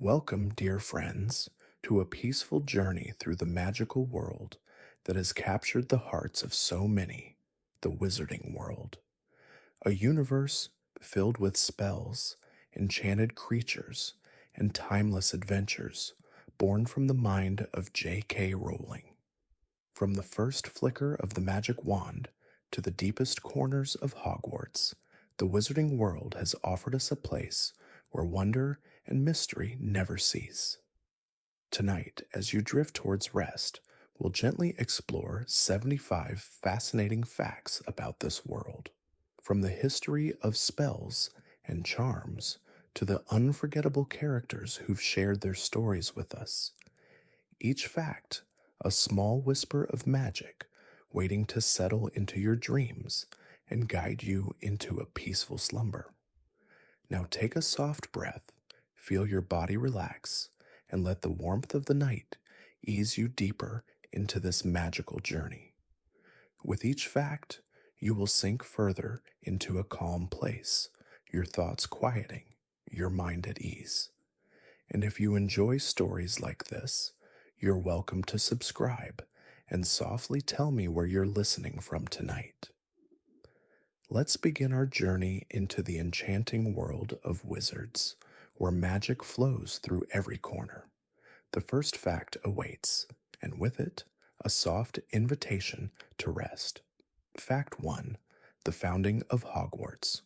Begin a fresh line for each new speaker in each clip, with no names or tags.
Welcome, dear friends, to a peaceful journey through the magical world that has captured the hearts of so many, the Wizarding World. A universe filled with spells, enchanted creatures, and timeless adventures born from the mind of J.K. Rowling. From the first flicker of the magic wand to the deepest corners of Hogwarts, the Wizarding World has offered us a place where wonder and mystery never cease. Tonight, as you drift towards rest, we'll gently explore 75 fascinating facts about this world. From the history of spells and charms to the unforgettable characters who've shared their stories with us. Each fact, a small whisper of magic waiting to settle into your dreams and guide you into a peaceful slumber. Now take a soft breath, feel your body relax, and let the warmth of the night ease you deeper into this magical journey. With each fact, you will sink further into a calm place, your thoughts quieting, your mind at ease. And if you enjoy stories like this, you're welcome to subscribe and softly tell me where you're listening from tonight. Let's begin our journey into the enchanting world of wizards, where magic flows through every corner. The first fact awaits, and with it, a soft invitation to rest. Fact 1. The founding of Hogwarts.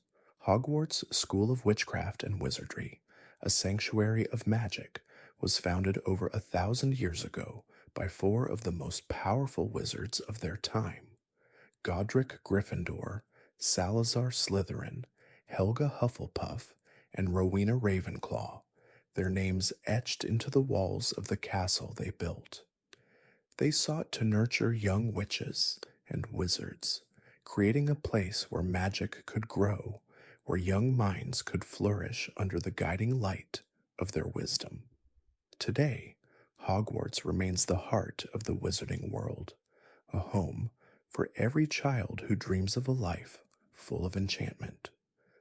Hogwarts School of Witchcraft and Wizardry, a sanctuary of magic, was founded over 1,000 years ago by four of the most powerful wizards of their time: Godric Gryffindor, Salazar Slytherin, Helga Hufflepuff, and Rowena Ravenclaw, their names etched into the walls of the castle they built. They sought to nurture young witches and wizards, creating a place where magic could grow, where young minds could flourish under the guiding light of their wisdom. Today, Hogwarts remains the heart of the Wizarding World, a home for every child who dreams of a life full of enchantment.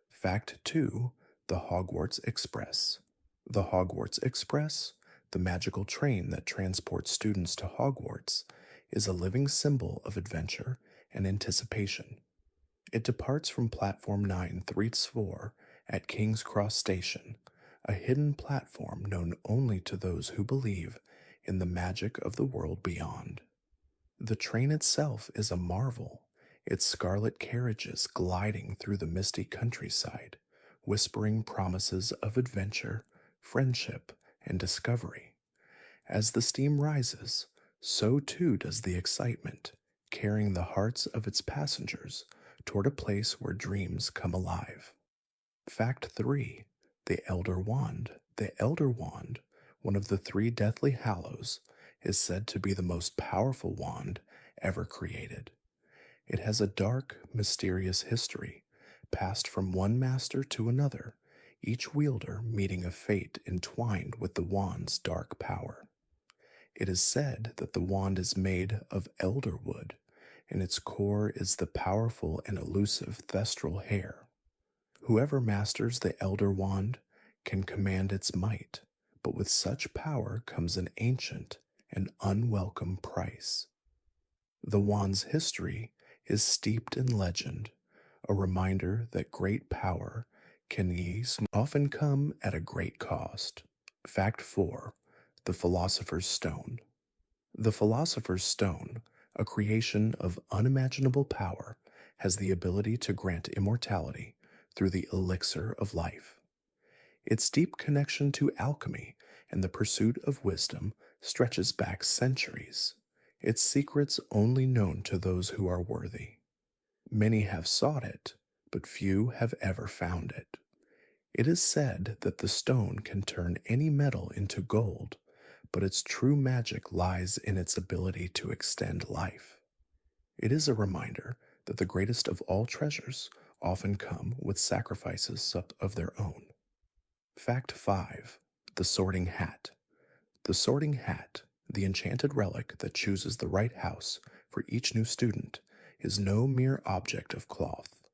Fact 2. The Hogwarts Express. The Hogwarts Express, the magical train that transports students to Hogwarts, is a living symbol of adventure and anticipation. It departs from Platform 9 Threets 4 at King's Cross Station, a hidden platform known only to those who believe in the magic of the world beyond. The train itself is a marvel, its scarlet carriages gliding through the misty countryside, whispering promises of adventure, friendship, and discovery. As the steam rises, so too does the excitement, carrying the hearts of its passengers toward a place where dreams come alive. Fact 3. The Elder Wand. The Elder Wand, one of the three Deathly Hallows, is said to be the most powerful wand ever created. It has a dark, mysterious history, passed from one master to another, each wielder meeting a fate entwined with the wand's dark power. It is said that the wand is made of elder wood, and its core is the powerful and elusive thestral hair. Whoever masters the Elder Wand can command its might, but with such power comes an ancient and unwelcome price. The wand's history is steeped in legend, a reminder that great power can often come at a great cost. Fact 4. The Philosopher's Stone. The Philosopher's Stone, a creation of unimaginable power, has the ability to grant immortality through the elixir of life. Its deep connection to alchemy and the pursuit of wisdom stretches back centuries, its secrets only known to those who are worthy. Many have sought it, but few have ever found it. It is said that the stone can turn any metal into gold, but its true magic lies in its ability to extend life. It is a reminder that the greatest of all treasures often come with sacrifices of their own. Fact 5. The Sorting Hat. The Sorting Hat, the enchanted relic that chooses the right house for each new student, is no mere object of cloth.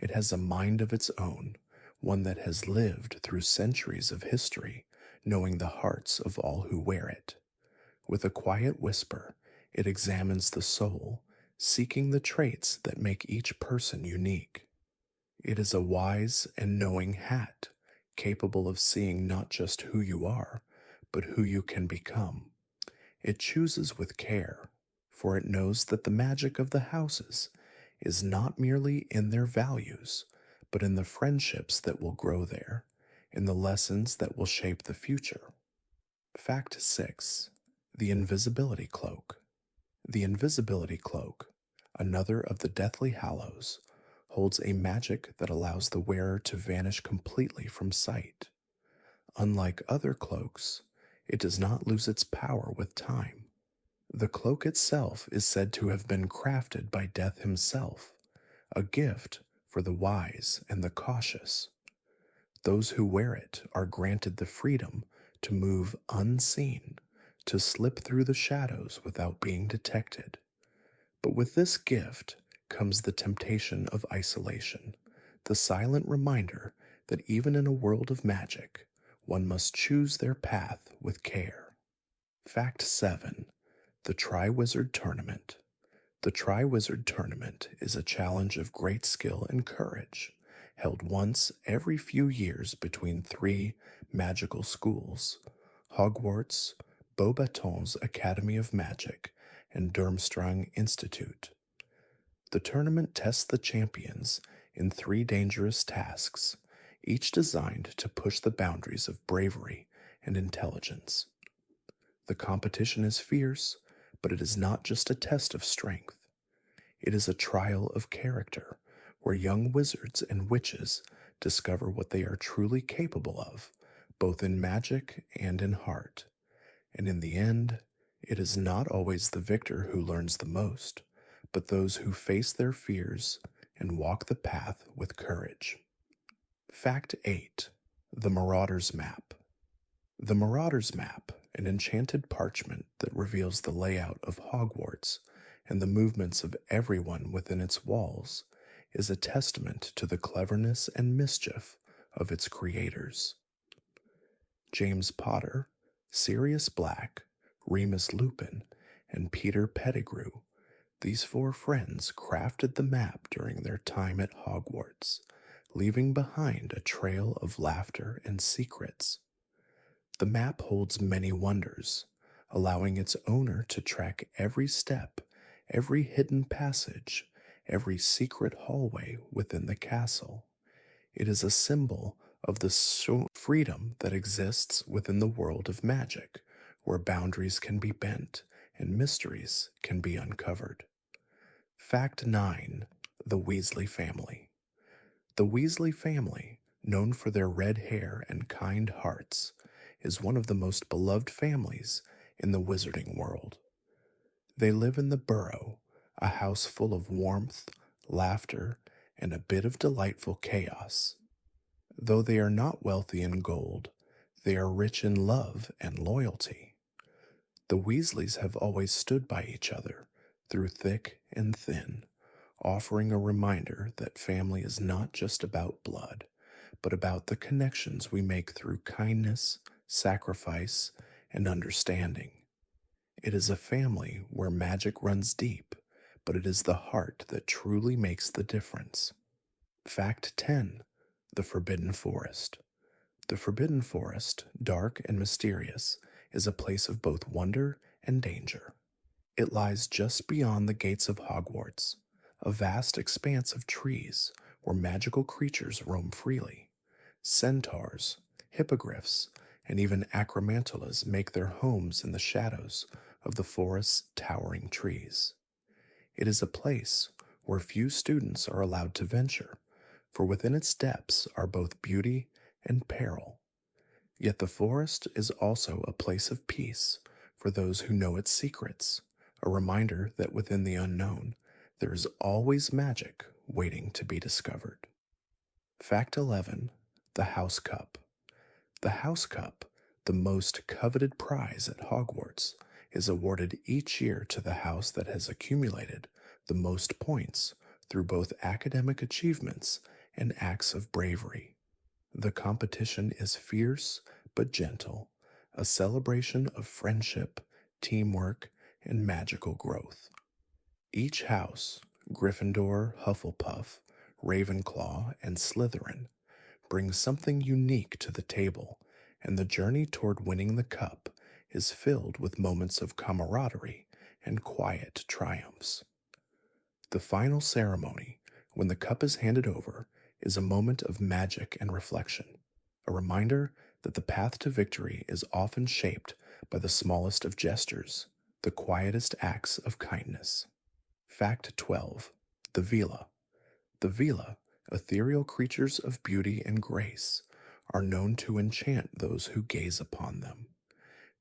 It has a mind of its own, one that has lived through centuries of history, knowing the hearts of all who wear it. With a quiet whisper, it examines the soul, seeking the traits that make each person unique. It is a wise and knowing hat, capable of seeing not just who you are, but who you can become. It chooses with care, for it knows that the magic of the houses is not merely in their values, but in the friendships that will grow there, in the lessons that will shape the future. Fact 6. The Invisibility Cloak. The Invisibility Cloak, another of the Deathly Hallows, holds a magic that allows the wearer to vanish completely from sight. Unlike other cloaks, it does not lose its power with time. The cloak itself is said to have been crafted by Death himself, a gift for the wise and the cautious. Those who wear it are granted the freedom to move unseen, to slip through the shadows without being detected. But with this gift comes the temptation of isolation, the silent reminder that even in a world of magic, one must choose their path with care. Fact 7. The Tri-Wizard Tournament. The Tri-Wizard Tournament is a challenge of great skill and courage, held once every few years between three magical schools, Hogwarts, Beauxbatons Academy of Magic, and Durmstrang Institute. The tournament tests the champions in three dangerous tasks, each designed to push the boundaries of bravery and intelligence. The competition is fierce, but it is not just a test of strength. It is a trial of character, where young wizards and witches discover what they are truly capable of, both in magic and in heart. And in the end, it is not always the victor who learns the most, but those who face their fears and walk the path with courage. Fact 8. The Marauder's Map. The Marauder's Map, an enchanted parchment that reveals the layout of Hogwarts and the movements of everyone within its walls, is a testament to the cleverness and mischief of its creators. James Potter, Sirius Black, Remus Lupin, and Peter Pettigrew, these four friends crafted the map during their time at Hogwarts, leaving behind a trail of laughter and secrets. The map holds many wonders, allowing its owner to track every step, every hidden passage, every secret hallway within the castle. It is a symbol of the freedom that exists within the world of magic, where boundaries can be bent and mysteries can be uncovered. Fact 9. The Weasley Family. The Weasley family, known for their red hair and kind hearts, is one of the most beloved families in the wizarding world. They live in the Burrow, a house full of warmth, laughter, and a bit of delightful chaos. Though they are not wealthy in gold, they are rich in love and loyalty. The Weasleys have always stood by each other, through thick and thin, offering a reminder that family is not just about blood, but about the connections we make through kindness, sacrifice, and understanding. It is a family where magic runs deep, but it is the heart that truly makes the difference. Fact 10. The Forbidden Forest. The Forbidden Forest, dark and mysterious, is a place of both wonder and danger. It lies just beyond the gates of Hogwarts, a vast expanse of trees where magical creatures roam freely. Centaurs, hippogriffs, and even acromantulas make their homes in the shadows of the forest's towering trees. It is a place where few students are allowed to venture, for within its depths are both beauty and peril. Yet the forest is also a place of peace for those who know its secrets, a reminder that within the unknown, there is always magic waiting to be discovered. Fact 11. The House Cup. The House Cup, the most coveted prize at Hogwarts, is awarded each year to the house that has accumulated the most points through both academic achievements and acts of bravery. The competition is fierce but gentle, a celebration of friendship, teamwork, and magical growth. Each house, Gryffindor, Hufflepuff, Ravenclaw, and Slytherin, brings something unique to the table, and the journey toward winning the cup is filled with moments of camaraderie and quiet triumphs. The final ceremony, when the cup is handed over, is a moment of magic and reflection, a reminder that the path to victory is often shaped by the smallest of gestures, the quietest acts of kindness. Fact 12. The Vila. The Vila, ethereal creatures of beauty and grace, are known to enchant those who gaze upon them.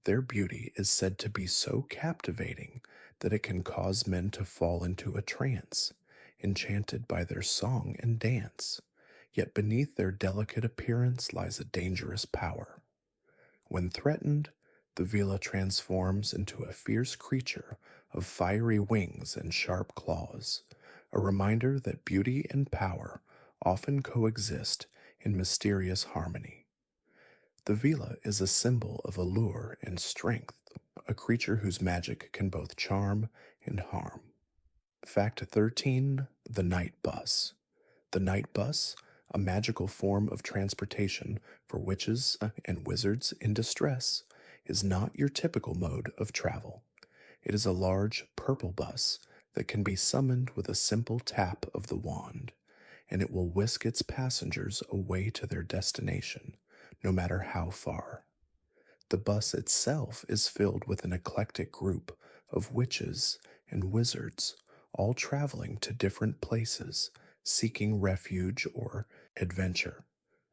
Their beauty is said to be so captivating that it can cause men to fall into a trance, enchanted by their song and dance. Yet beneath their delicate appearance lies a dangerous power. When threatened, the Vila transforms into a fierce creature of fiery wings and sharp claws, a reminder that beauty and power often coexist in mysterious harmony. The Vila is a symbol of allure and strength, a creature whose magic can both charm and harm. Fact 13. The Night Bus. The night bus, a magical form of transportation for witches and wizards in distress, is not your typical mode of travel. It is a large purple bus that can be summoned with a simple tap of the wand, and it will whisk its passengers away to their destination, no matter how far. The bus itself is filled with an eclectic group of witches and wizards, all traveling to different places, seeking refuge or adventure.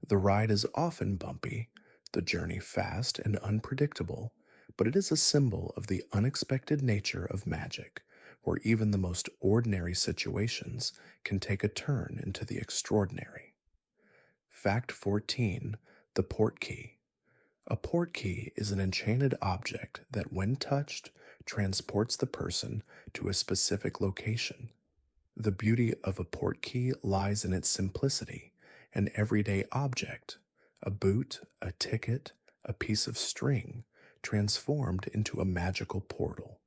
The ride is often bumpy, the journey fast and unpredictable, but it is a symbol of the unexpected nature of magic, where even the most ordinary situations can take a turn into the extraordinary. Fact 14. The Portkey. A portkey is an enchanted object that, when touched, transports the person to a specific location. The beauty of a portkey lies in its simplicity, an everyday object, a boot, a ticket, a piece of string, transformed into a magical portal.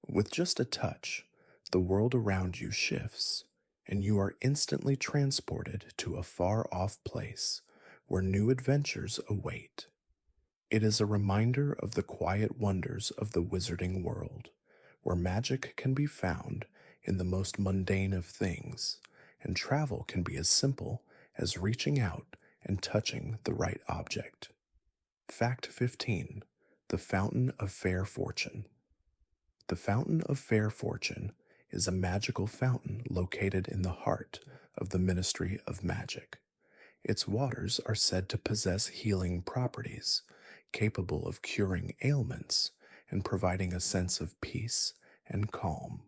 With just a touch, the world around you shifts, and you are instantly transported to a far off place where new adventures await. It is a reminder of the quiet wonders of the wizarding world, where magic can be found in the most mundane of things, and travel can be as simple as reaching out and touching the right object. Fact 15. The Fountain of Fair Fortune. The Fountain of Fair Fortune is a magical fountain located in the heart of the Ministry of Magic. Its waters are said to possess healing properties, capable of curing ailments and providing a sense of peace and calm.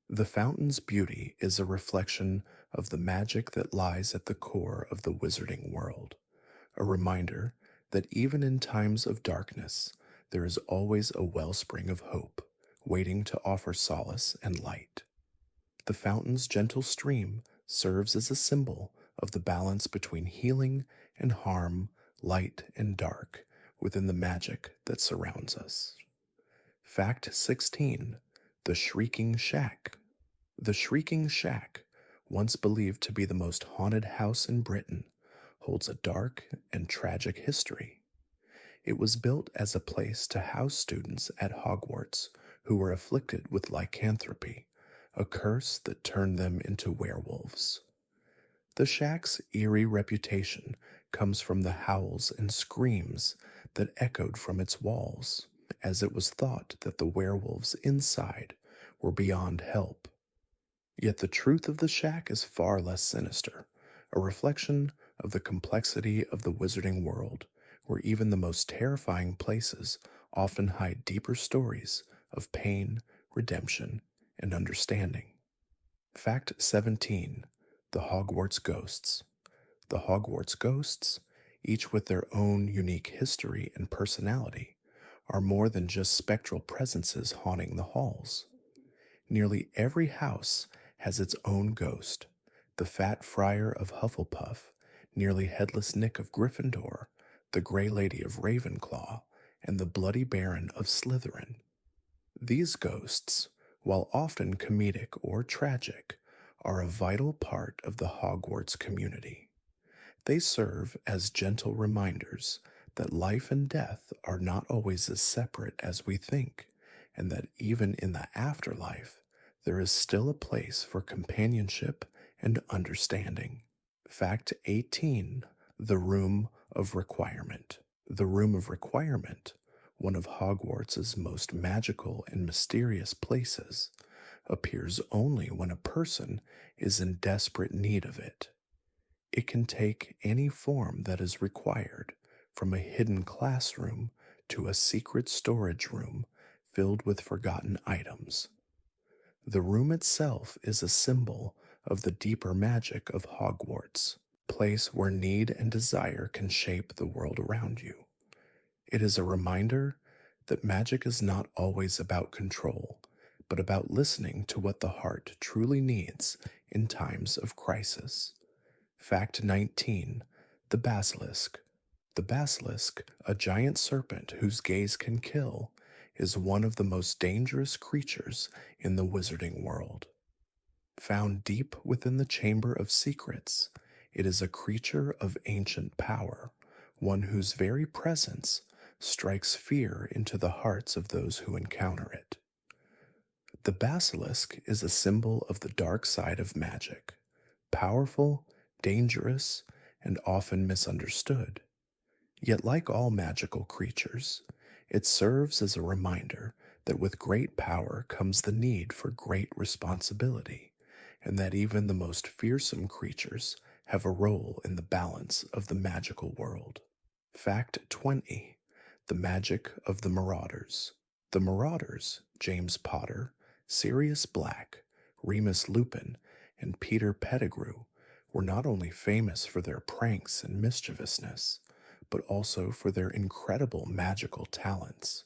The fountain's beauty is a reflection of the magic that lies at the core of the wizarding world, a reminder that even in times of darkness, there is always a wellspring of hope waiting to offer solace and light. The fountain's gentle stream serves as a symbol of the balance between healing and harm, light and dark, within the magic that surrounds us. Fact 16. The Shrieking Shack. The Shrieking Shack, once believed to be the most haunted house in Britain, holds a dark and tragic history. It was built as a place to house students at Hogwarts who were afflicted with lycanthropy, a curse that turned them into werewolves. The shack's eerie reputation comes from the howls and screams that echoed from its walls, as it was thought that the werewolves inside were beyond help. Yet the truth of the shack is far less sinister, a reflection of the complexity of the wizarding world, where even the most terrifying places often hide deeper stories of pain, redemption, and understanding. Fact 17. The Hogwarts Ghosts. The Hogwarts Ghosts, each with their own unique history and personality, are more than just spectral presences haunting the halls. Nearly every house has its own ghost. The Fat Friar of Hufflepuff, nearly headless Nick of Gryffindor, the Grey Lady of Ravenclaw, and the Bloody Baron of Slytherin. These ghosts, while often comedic or tragic, are a vital part of the Hogwarts community. They serve as gentle reminders that life and death are not always as separate as we think, and that even in the afterlife, there is still a place for companionship and understanding. Fact 18: The Room of Requirement. The Room of Requirement, one of Hogwarts's most magical and mysterious places, appears only when a person is in desperate need of it. It can take any form that is required, from a hidden classroom to a secret storage room filled with forgotten items. The room itself is a symbol of the deeper magic of Hogwarts, place where need and desire can shape the world around you. It is a reminder that magic is not always about control, but about listening to what the heart truly needs in times of crisis. Fact 19: The Basilisk. The basilisk, a giant serpent whose gaze can kill, is one of the most dangerous creatures in the wizarding world. Found deep within the Chamber of Secrets, it is a creature of ancient power, one whose very presence strikes fear into the hearts of those who encounter it. The basilisk is a symbol of the dark side of magic, powerful, dangerous, and often misunderstood. Yet, like all magical creatures, it serves as a reminder that with great power comes the need for great responsibility, and that even the most fearsome creatures have a role in the balance of the magical world. Fact 20: The Magic of the Marauders. The Marauders, James Potter, Sirius Black, Remus Lupin, and Peter Pettigrew, were not only famous for their pranks and mischievousness, but also for their incredible magical talents.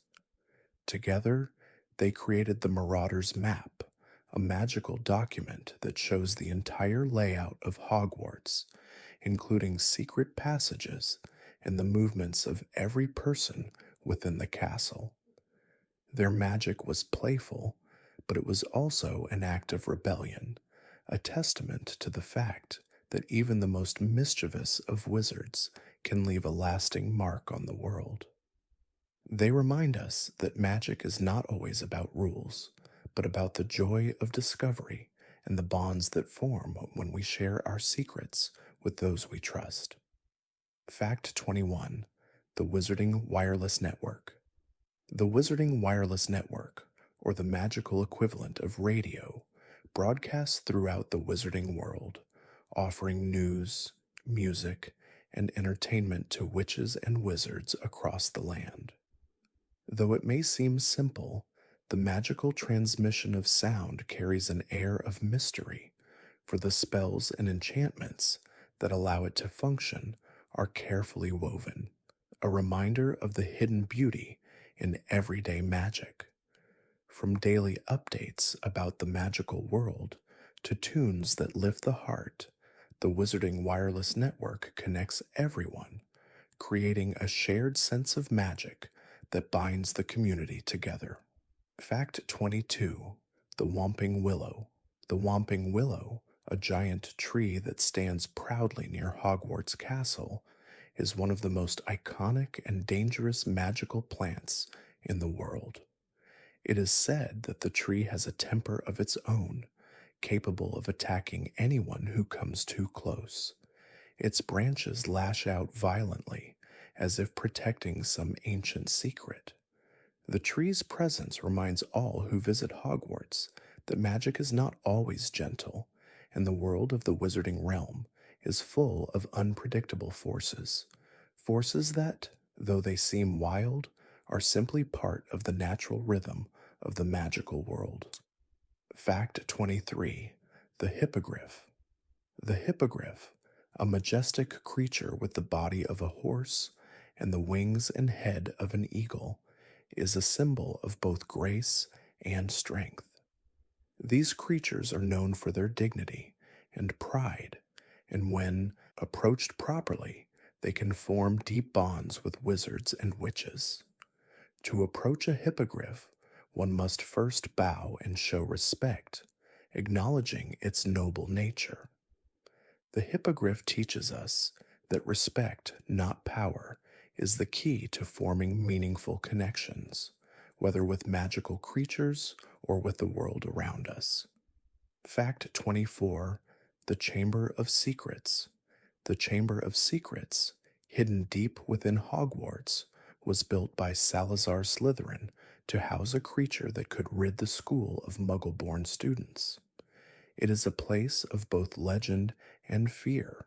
Together, they created the Marauders Map, a magical document that shows the entire layout of Hogwarts, including secret passages and the movements of every person within the castle. Their magic was playful, but it was also an act of rebellion, a testament to the fact that even the most mischievous of wizards can leave a lasting mark on the world. They remind us that magic is not always about rules, but about the joy of discovery and the bonds that form when we share our secrets with those we trust. Fact 21: The Wizarding Wireless Network. The Wizarding Wireless Network, or the magical equivalent of radio, broadcasts throughout the wizarding world, offering news, music, and entertainment to witches and wizards across the land. Though it may seem simple, the magical transmission of sound carries an air of mystery, for the spells and enchantments that allow it to function are carefully woven, a reminder of the hidden beauty in everyday magic. From daily updates about the magical world to tunes that lift the heart, the Wizarding Wireless Network connects everyone, creating a shared sense of magic that binds the community together. Fact 22: The Whomping Willow. The Whomping Willow, a giant tree that stands proudly near Hogwarts Castle, is one of the most iconic and dangerous magical plants in the world. It is said that the tree has a temper of its own, capable of attacking anyone who comes too close. Its branches lash out violently, as if protecting some ancient secret. The tree's presence reminds all who visit Hogwarts that magic is not always gentle, and the world of the wizarding realm is full of unpredictable forces. Forces that, though they seem wild, are simply part of the natural rhythm of the magical world. Fact 23: The Hippogriff. The hippogriff, a majestic creature with the body of a horse and the wings and head of an eagle, is a symbol of both grace and strength. These creatures are known for their dignity and pride, and when approached properly, They can form deep bonds with wizards and witches. To approach a hippogriff, one must first bow and show respect, acknowledging its noble nature. The hippogriff teaches us that respect, not power, is the key to forming meaningful connections, whether with magical creatures or with the world around us. Fact 24: The Chamber of Secrets. The Chamber of Secrets, hidden deep within Hogwarts, was built by Salazar Slytherin to house a creature that could rid the school of muggle born students. It is a place of both legend and fear,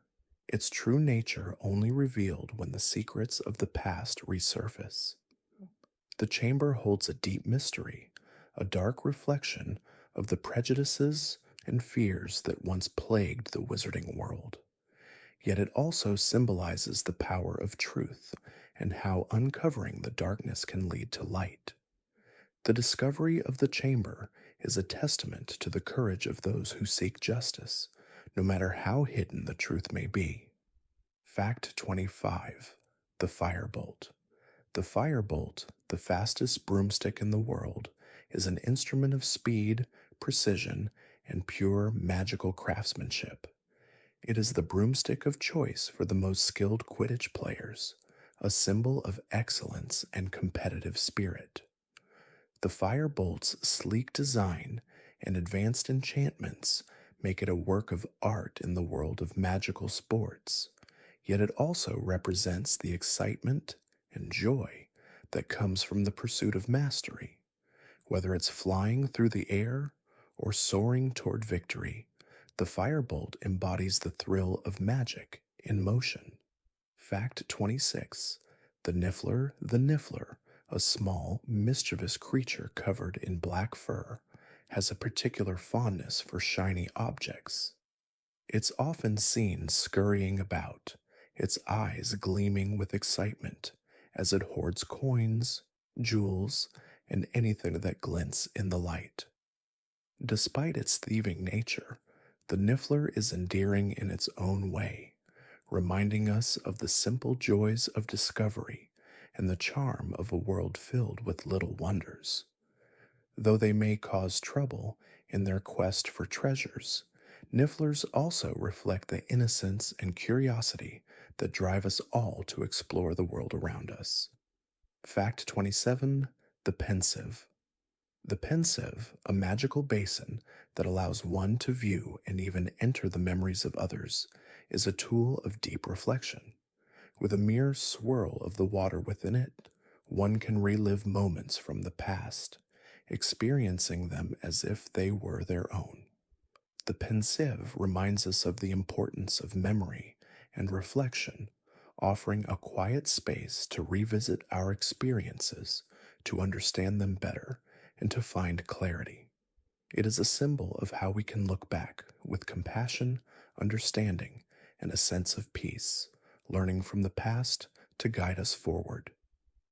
its true nature only revealed when the secrets of the past resurface. The chamber holds a deep mystery, a dark reflection of the prejudices and fears that once plagued the wizarding world. Yet it also symbolizes the power of truth and how uncovering the darkness can lead to light. The discovery of the chamber is a testament to the courage of those who seek justice, no matter how hidden the truth may be. Fact 25: The Firebolt. The firebolt, the fastest broomstick in the world, is an instrument of speed, precision, and pure magical craftsmanship. It is the broomstick of choice for the most skilled Quidditch players, a symbol of excellence and competitive spirit. The firebolt's sleek design and advanced enchantments make it a work of art in the world of magical sports, yet it also represents the excitement and joy that comes from the pursuit of mastery. Whether it's flying through the air or soaring toward victory, the firebolt embodies the thrill of magic in motion. Fact 26: The Niffler, a small, mischievous creature covered in black fur, has a particular fondness for shiny objects. It's often seen scurrying about, its eyes gleaming with excitement as it hoards coins, jewels, and anything that glints in the light. Despite its thieving nature, the Niffler is endearing in its own way, reminding us of the simple joys of discovery and the charm of a world filled with little wonders. Though they may cause trouble in their quest for treasures, Nifflers also reflect the innocence and curiosity that drive us all to explore the world around us. Fact 27: The Pensieve. The Pensieve, a magical basin that allows one to view and even enter the memories of others, is a tool of deep reflection. With a mere swirl of the water within it, one can relive moments from the past, experiencing them as if they were their own. The Pensieve reminds us of the importance of memory and reflection, offering a quiet space to revisit our experiences, to understand them better, and to find clarity. It is a symbol of how we can look back with compassion, understanding, and a sense of peace, learning from the past to guide us forward.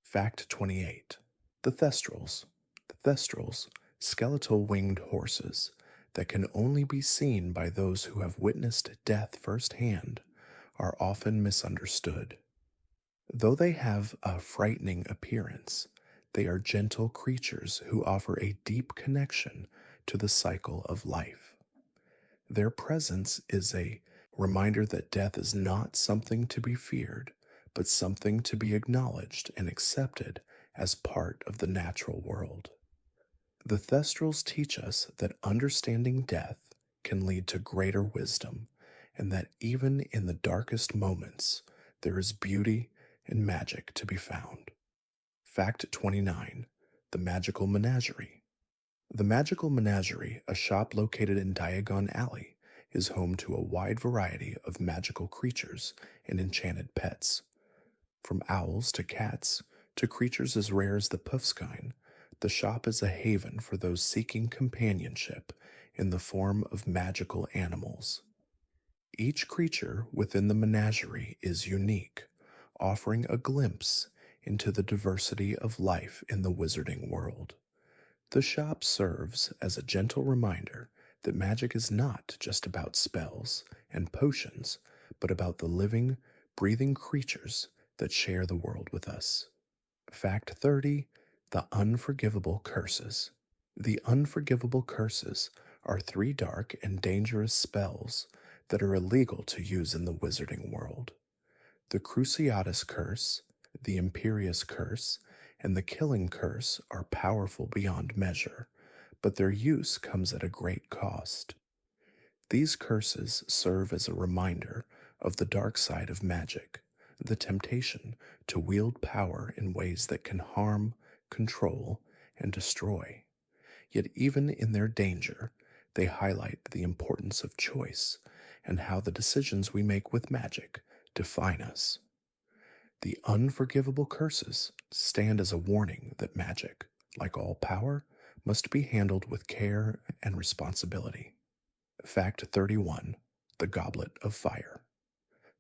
Fact 28: The Thestrals. The Thestrals, skeletal winged horses that can only be seen by those who have witnessed death firsthand, are often misunderstood. Though they have a frightening appearance, they are gentle creatures who offer a deep connection to the cycle of life. Their presence is a reminder that death is not something to be feared, but something to be acknowledged and accepted as part of the natural world. The Thestrals teach us that understanding death can lead to greater wisdom, and that even in the darkest moments, there is beauty and magic to be found. Fact 29: The Magical Menagerie. The Magical Menagerie, a shop located in Diagon Alley, is home to a wide variety of magical creatures and enchanted pets. From owls to cats to creatures as rare as the puffskein, the shop is a haven for those seeking companionship in the form of magical animals. Each creature within the menagerie is unique, offering a glimpse into the diversity of life in the wizarding world. The shop serves as a gentle reminder that magic is not just about spells and potions, but about the living, breathing creatures that share the world with us. Fact 30: the unforgivable curses. The unforgivable curses are three dark and dangerous spells that are illegal to use in the wizarding world. The Cruciatus Curse, the Imperious Curse, and the Killing Curse are powerful beyond measure, but their use comes at a great cost. These curses serve as a reminder of the dark side of magic, the temptation to wield power in ways that can harm, control, and destroy. Yet, even in their danger, they highlight the importance of choice and how the decisions we make with magic define us. The unforgivable curses stand as a warning that magic, like all power, must be handled with care and responsibility. Fact 31: the Goblet of Fire.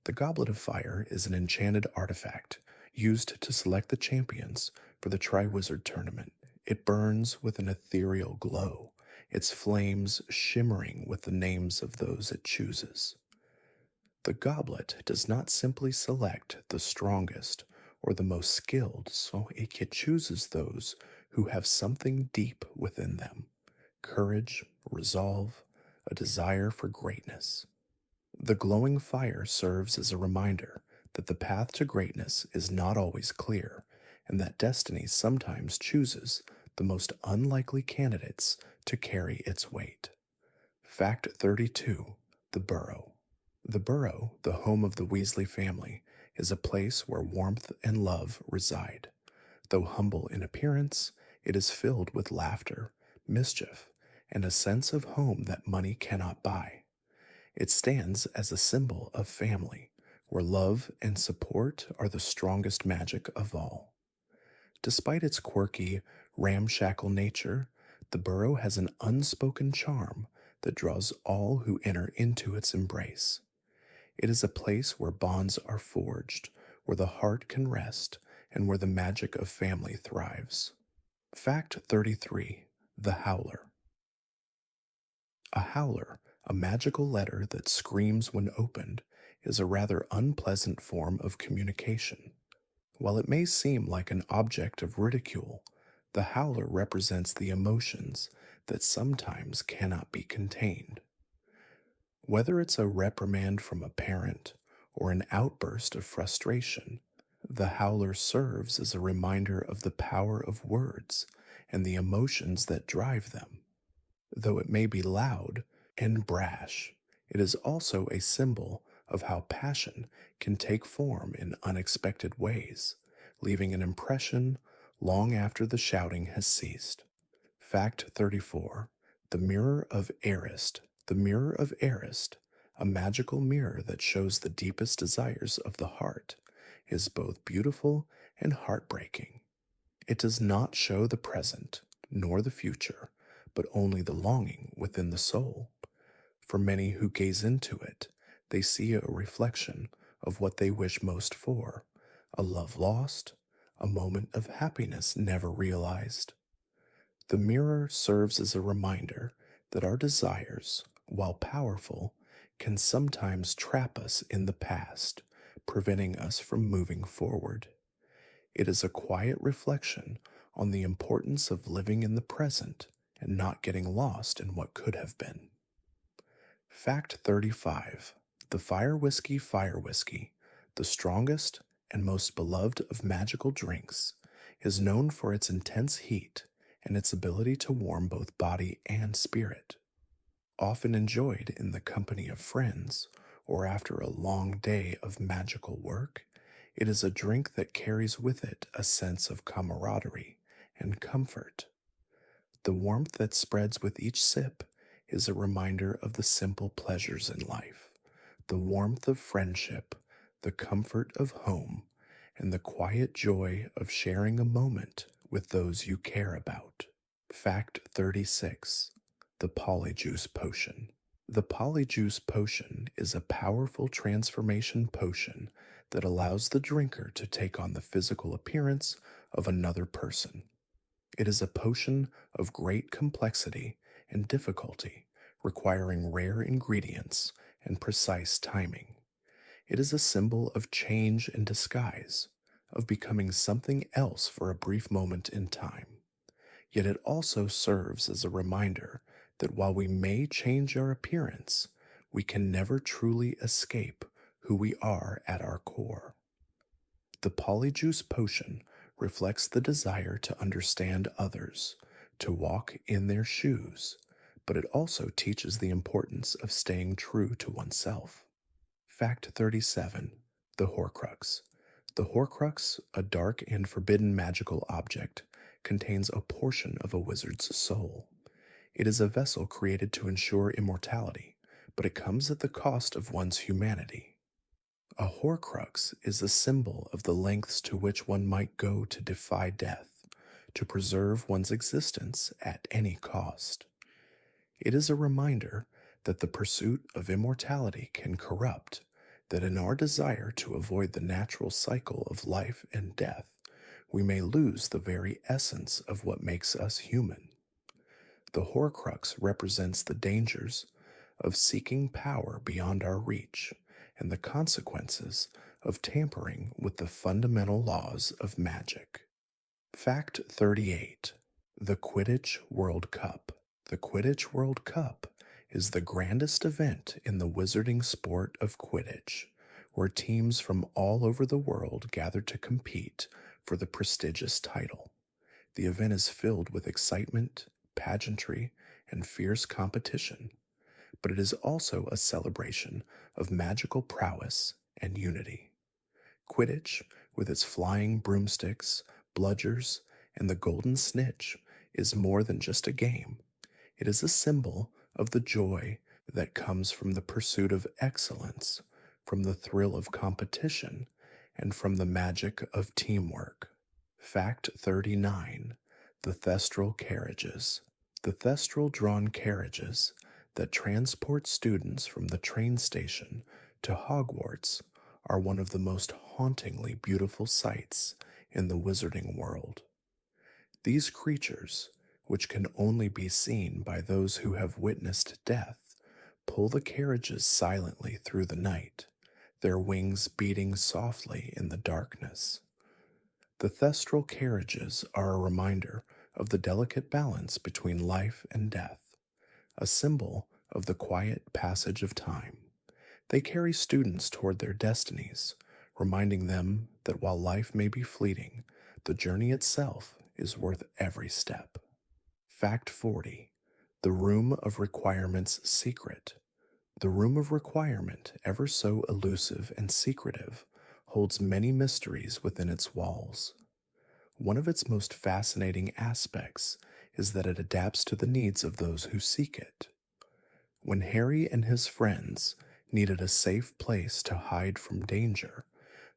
The Goblet of Fire is an enchanted artifact used to select the champions for the Triwizard Tournament. It burns with an ethereal glow, its flames shimmering with the names of those it chooses. The goblet does not simply select the strongest or the most skilled, so it chooses those who have something deep within them: courage, resolve, a desire for greatness. The glowing fire serves as a reminder that the path to greatness is not always clear, and that destiny sometimes chooses the most unlikely candidates to carry its weight. Fact 32: the Burrow. The Burrow, the home of the Weasley family, is a place where warmth and love reside. Though humble in appearance, it is filled with laughter, mischief, and a sense of home that money cannot buy. It stands as a symbol of family, where love and support are the strongest magic of all. Despite its quirky, ramshackle nature, the Burrow has an unspoken charm that draws all who enter into its embrace. It is a place where bonds are forged, where the heart can rest, and where the magic of family thrives. Fact 33: the Howler. A howler, a magical letter that screams when opened, is a rather unpleasant form of communication. While it may seem like an object of ridicule, the howler represents the emotions that sometimes cannot be contained. Whether it's a reprimand from a parent or an outburst of frustration, the howler serves as a reminder of the power of words and the emotions that drive them. Though it may be loud and brash, it is also a symbol of how passion can take form in unexpected ways, leaving an impression long after the shouting has ceased. Fact 34: the Mirror of Arist. The Mirror of Arist, a magical mirror that shows the deepest desires of the heart, is both beautiful and heartbreaking. It does not show the present nor the future, but only the longing within the soul. For many who gaze into it, they see a reflection of what they wish most for: a love lost, a moment of happiness never realized. The mirror serves as a reminder that our desires, while powerful, can sometimes trap us in the past, preventing us from moving forward. It is a quiet reflection on the importance of living in the present and not getting lost in what could have been. Fact 35: the Fire Whiskey. Fire Whiskey, the strongest and most beloved of magical drinks, is known for its intense heat and its ability to warm both body and spirit. Often enjoyed in the company of friends or after a long day of magical work, it is a drink that carries with it a sense of camaraderie and comfort. The warmth that spreads with each sip is a reminder of the simple pleasures in life: the warmth of friendship, the comfort of home, and the quiet joy of sharing a moment with those you care about. Fact 36: the Polyjuice Potion. The Polyjuice Potion is a powerful transformation potion that allows the drinker to take on the physical appearance of another person. It is a potion of great complexity and difficulty, requiring rare ingredients and precise timing. It is a symbol of change and disguise, of becoming something else for a brief moment in time. Yet it also serves as a reminder that while we may change our appearance, we can never truly escape who we are at our core. The polyjuice potion reflects the desire to understand others, to walk in their shoes, but it also teaches the importance of staying true to oneself. Fact 37. The Horcrux. The Horcrux, a dark and forbidden magical object, contains a portion of a wizard's soul. It is a vessel created to ensure immortality, but it comes at the cost of one's humanity. A Horcrux is a symbol of the lengths to which one might go to defy death, to preserve one's existence at any cost. It is a reminder that the pursuit of immortality can corrupt, that in our desire to avoid the natural cycle of life and death, we may lose the very essence of what makes us human. The Horcrux represents the dangers of seeking power beyond our reach and the consequences of tampering with the fundamental laws of magic. Fact 38. The Quidditch World Cup. The Quidditch World Cup is the grandest event in the wizarding sport of Quidditch, where teams from all over the world gather to compete for the prestigious title. The event is filled with excitement, pageantry, and fierce competition, but it is also a celebration of magical prowess and unity. Quidditch, with its flying broomsticks, bludgers, and the golden snitch, is more than just a game. It is a symbol of the joy that comes from the pursuit of excellence, from the thrill of competition, and from the magic of teamwork. Fact 39. The Thestral Carriages. The Thestral-drawn carriages that transport students from the train station to Hogwarts are one of the most hauntingly beautiful sights in the wizarding world. These creatures, which can only be seen by those who have witnessed death, pull the carriages silently through the night, their wings beating softly in the darkness. The Thestral carriages are a reminder of the delicate balance between life and death, a symbol of the quiet passage of time. They carry students toward their destinies, reminding them that while life may be fleeting, the journey itself is worth every step. Fact 40. The Room of Requirement's Secret. The Room of Requirement, ever so elusive and secretive, holds many mysteries within its walls. One of its most fascinating aspects is that it adapts to the needs of those who seek it. When Harry and his friends needed a safe place to hide from danger,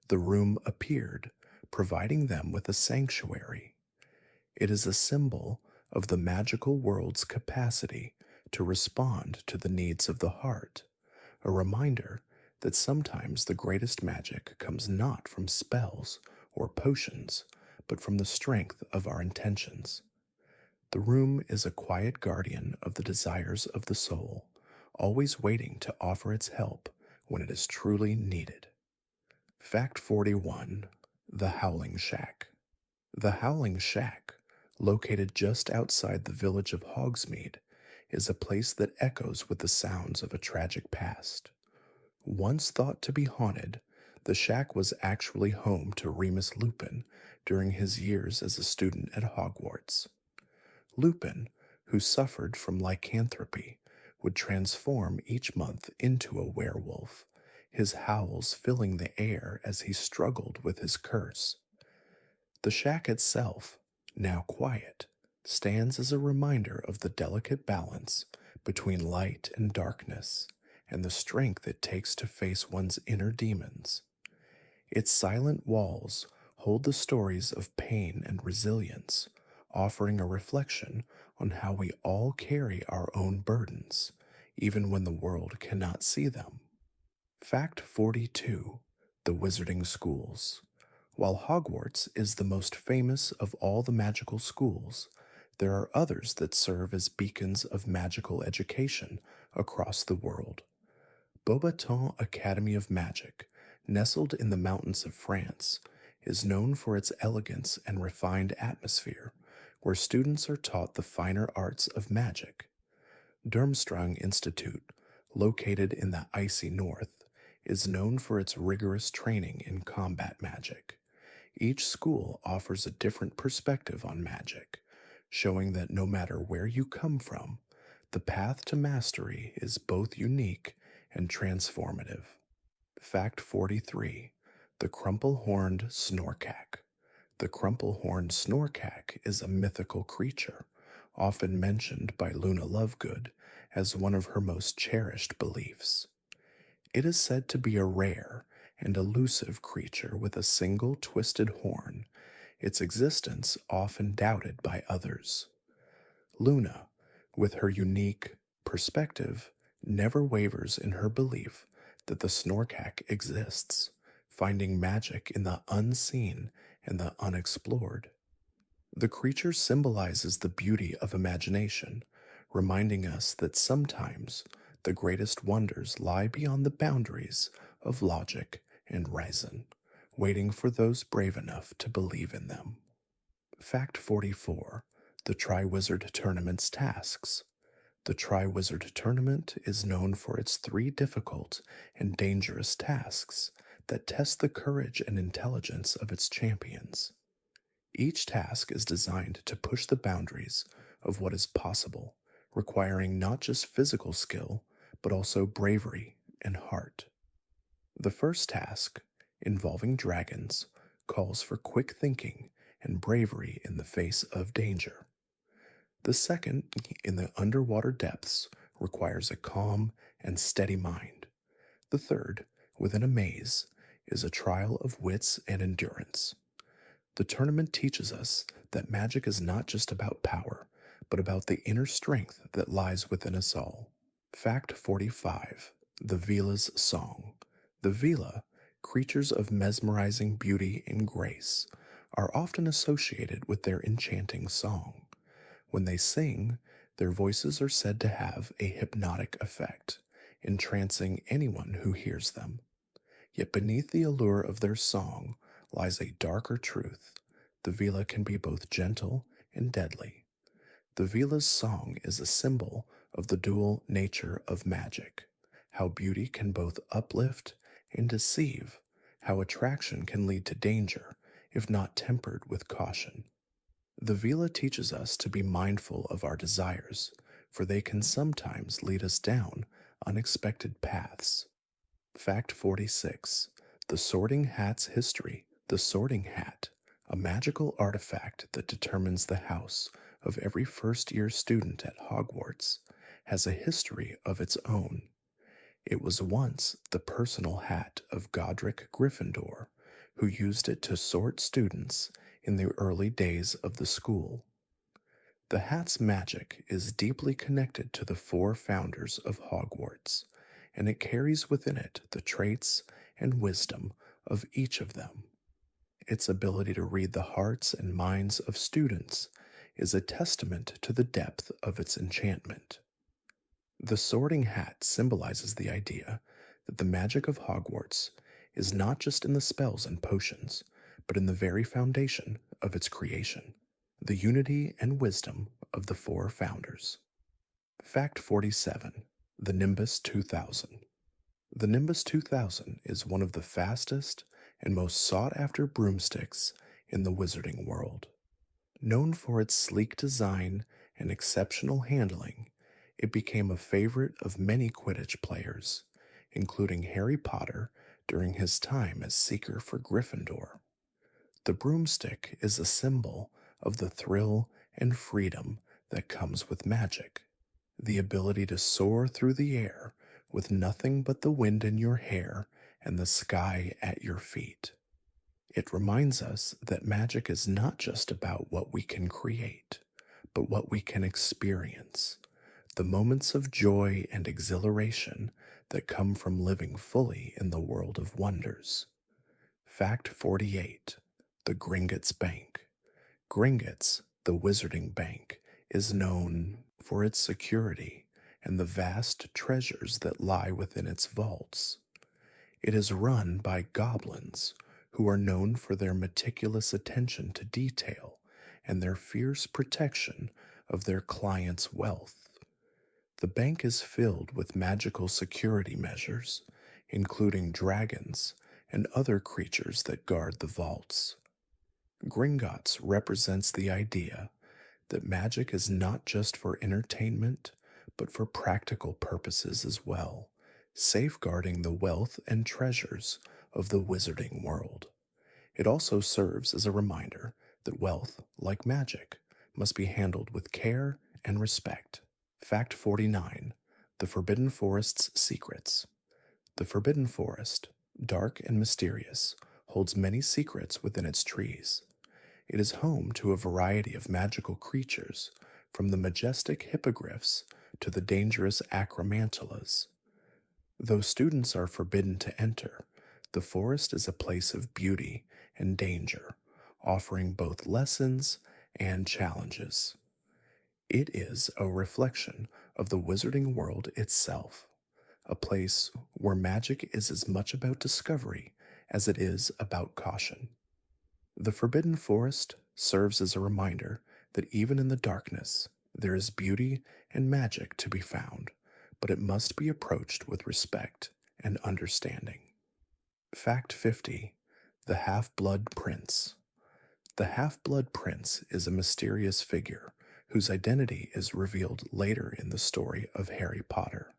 the room appeared, providing them with a sanctuary. It is a symbol of the magical world's capacity to respond to the needs of the heart, a reminder that sometimes the greatest magic comes not from spells or potions, but from the strength of our intentions. The room is a quiet guardian of the desires of the soul, always waiting to offer its help when it is truly needed. Fact 41. The Howling Shack. The Howling Shack, located just outside the village of Hogsmeade, is a place that echoes with the sounds of a tragic past. Once thought to be haunted, the shack was actually home to Remus Lupin during his years as a student at Hogwarts. Lupin, who suffered from lycanthropy, would transform each month into a werewolf, his howls filling the air as he struggled with his curse. The shack itself, now quiet, stands as a reminder of the delicate balance between light and darkness and the strength it takes to face one's inner demons. Its silent walls hold the stories of pain and resilience, offering a reflection on how we all carry our own burdens, even when the world cannot see them. Fact 42. The Wizarding Schools. While Hogwarts is the most famous of all the magical schools, there are others that serve as beacons of magical education across the world. Beauxbatons Academy of Magic Nestled in the mountains of France, is known for its elegance and refined atmosphere, where students are taught the finer arts of magic. Durmstrang Institute, located in the icy north, is known for its rigorous training in combat magic. Each school offers a different perspective on magic, showing that no matter where you come from, the path to mastery is both unique and transformative. Fact 43: The crumple-horned snorkack. The crumple-horned snorkack is a mythical creature, often mentioned by Luna Lovegood as one of her most cherished beliefs. It is said to be a rare and elusive creature with a single twisted horn, its existence often doubted by others. Luna, with her unique perspective, never wavers in her belief that the snorkack exists, finding magic in the unseen and the unexplored. The creature symbolizes the beauty of imagination, reminding us that sometimes the greatest wonders lie beyond the boundaries of logic and reason, waiting for those brave enough to believe in them. Fact 44: The Triwizard Tournament's tasks. The Triwizard Tournament is known for its three difficult and dangerous tasks that test the courage and intelligence of its champions. Each task is designed to push the boundaries of what is possible, requiring not just physical skill, but also bravery and heart. The first task, involving dragons, calls for quick thinking and bravery in the face of danger. The second, in the underwater depths, requires a calm and steady mind. The third, within a maze, is a trial of wits and endurance. The tournament teaches us that magic is not just about power, but about the inner strength that lies within us all. Fact 45: The Vila's Song. The Vila, creatures of mesmerizing beauty and grace, are often associated with their enchanting song. When they sing, their voices are said to have a hypnotic effect, entrancing anyone who hears them. Yet beneath the allure of their song lies a darker truth. The Vila can be both gentle and deadly. The Vila's song is a symbol of the dual nature of magic, how beauty can both uplift and deceive, how attraction can lead to danger if not tempered with caution. The Vila teaches us to be mindful of our desires, for they can sometimes lead us down unexpected paths. Fact 46: The Sorting Hat's History. The Sorting Hat, a magical artifact that determines the house of every first-year student at Hogwarts, has a history of its own. It was once the personal hat of Godric Gryffindor, who used it to sort students in the early days of the school. The hat's magic is deeply connected to the four founders of Hogwarts, and it carries within it the traits and wisdom of each of them. Its ability to read the hearts and minds of students is a testament to the depth of its enchantment. The Sorting Hat symbolizes the idea that the magic of Hogwarts is not just in the spells and potions, but in the very foundation of its creation, the unity and wisdom of the four founders. Fact 47: The Nimbus 2000. The Nimbus 2000 is one of the fastest and most sought-after broomsticks in the wizarding world. Known for its sleek design and exceptional handling, it became a favorite of many Quidditch players, including Harry Potter during his time as Seeker for Gryffindor. The broomstick is a symbol of the thrill and freedom that comes with magic, the ability to soar through the air with nothing but the wind in your hair and the sky at your feet. It reminds us that magic is not just about what we can create, but what we can experience, the moments of joy and exhilaration that come from living fully in the world of wonders. Fact 48: The Gringotts Bank. Gringotts, the Wizarding Bank, is known for its security and the vast treasures that lie within its vaults. It is run by goblins, who are known for their meticulous attention to detail and their fierce protection of their clients' wealth. The bank is filled with magical security measures, including dragons and other creatures that guard the vaults. Gringotts represents the idea that magic is not just for entertainment, but for practical purposes as well, safeguarding the wealth and treasures of the wizarding world. It also serves as a reminder that wealth, like magic, must be handled with care and respect. Fact 49: The Forbidden Forest's Secrets. The Forbidden Forest, dark and mysterious, holds many secrets within its trees. It is home to a variety of magical creatures, from the majestic hippogriffs to the dangerous acromantulas. Though students are forbidden to enter, the forest is a place of beauty and danger, offering both lessons and challenges. It is a reflection of the wizarding world itself, a place where magic is as much about discovery as it is about caution. The Forbidden Forest serves as a reminder that even in the darkness, there is beauty and magic to be found, but it must be approached with respect and understanding. Fact 50: The Half-Blood Prince. The Half-Blood Prince is a mysterious figure whose identity is revealed later in the story of Harry Potter.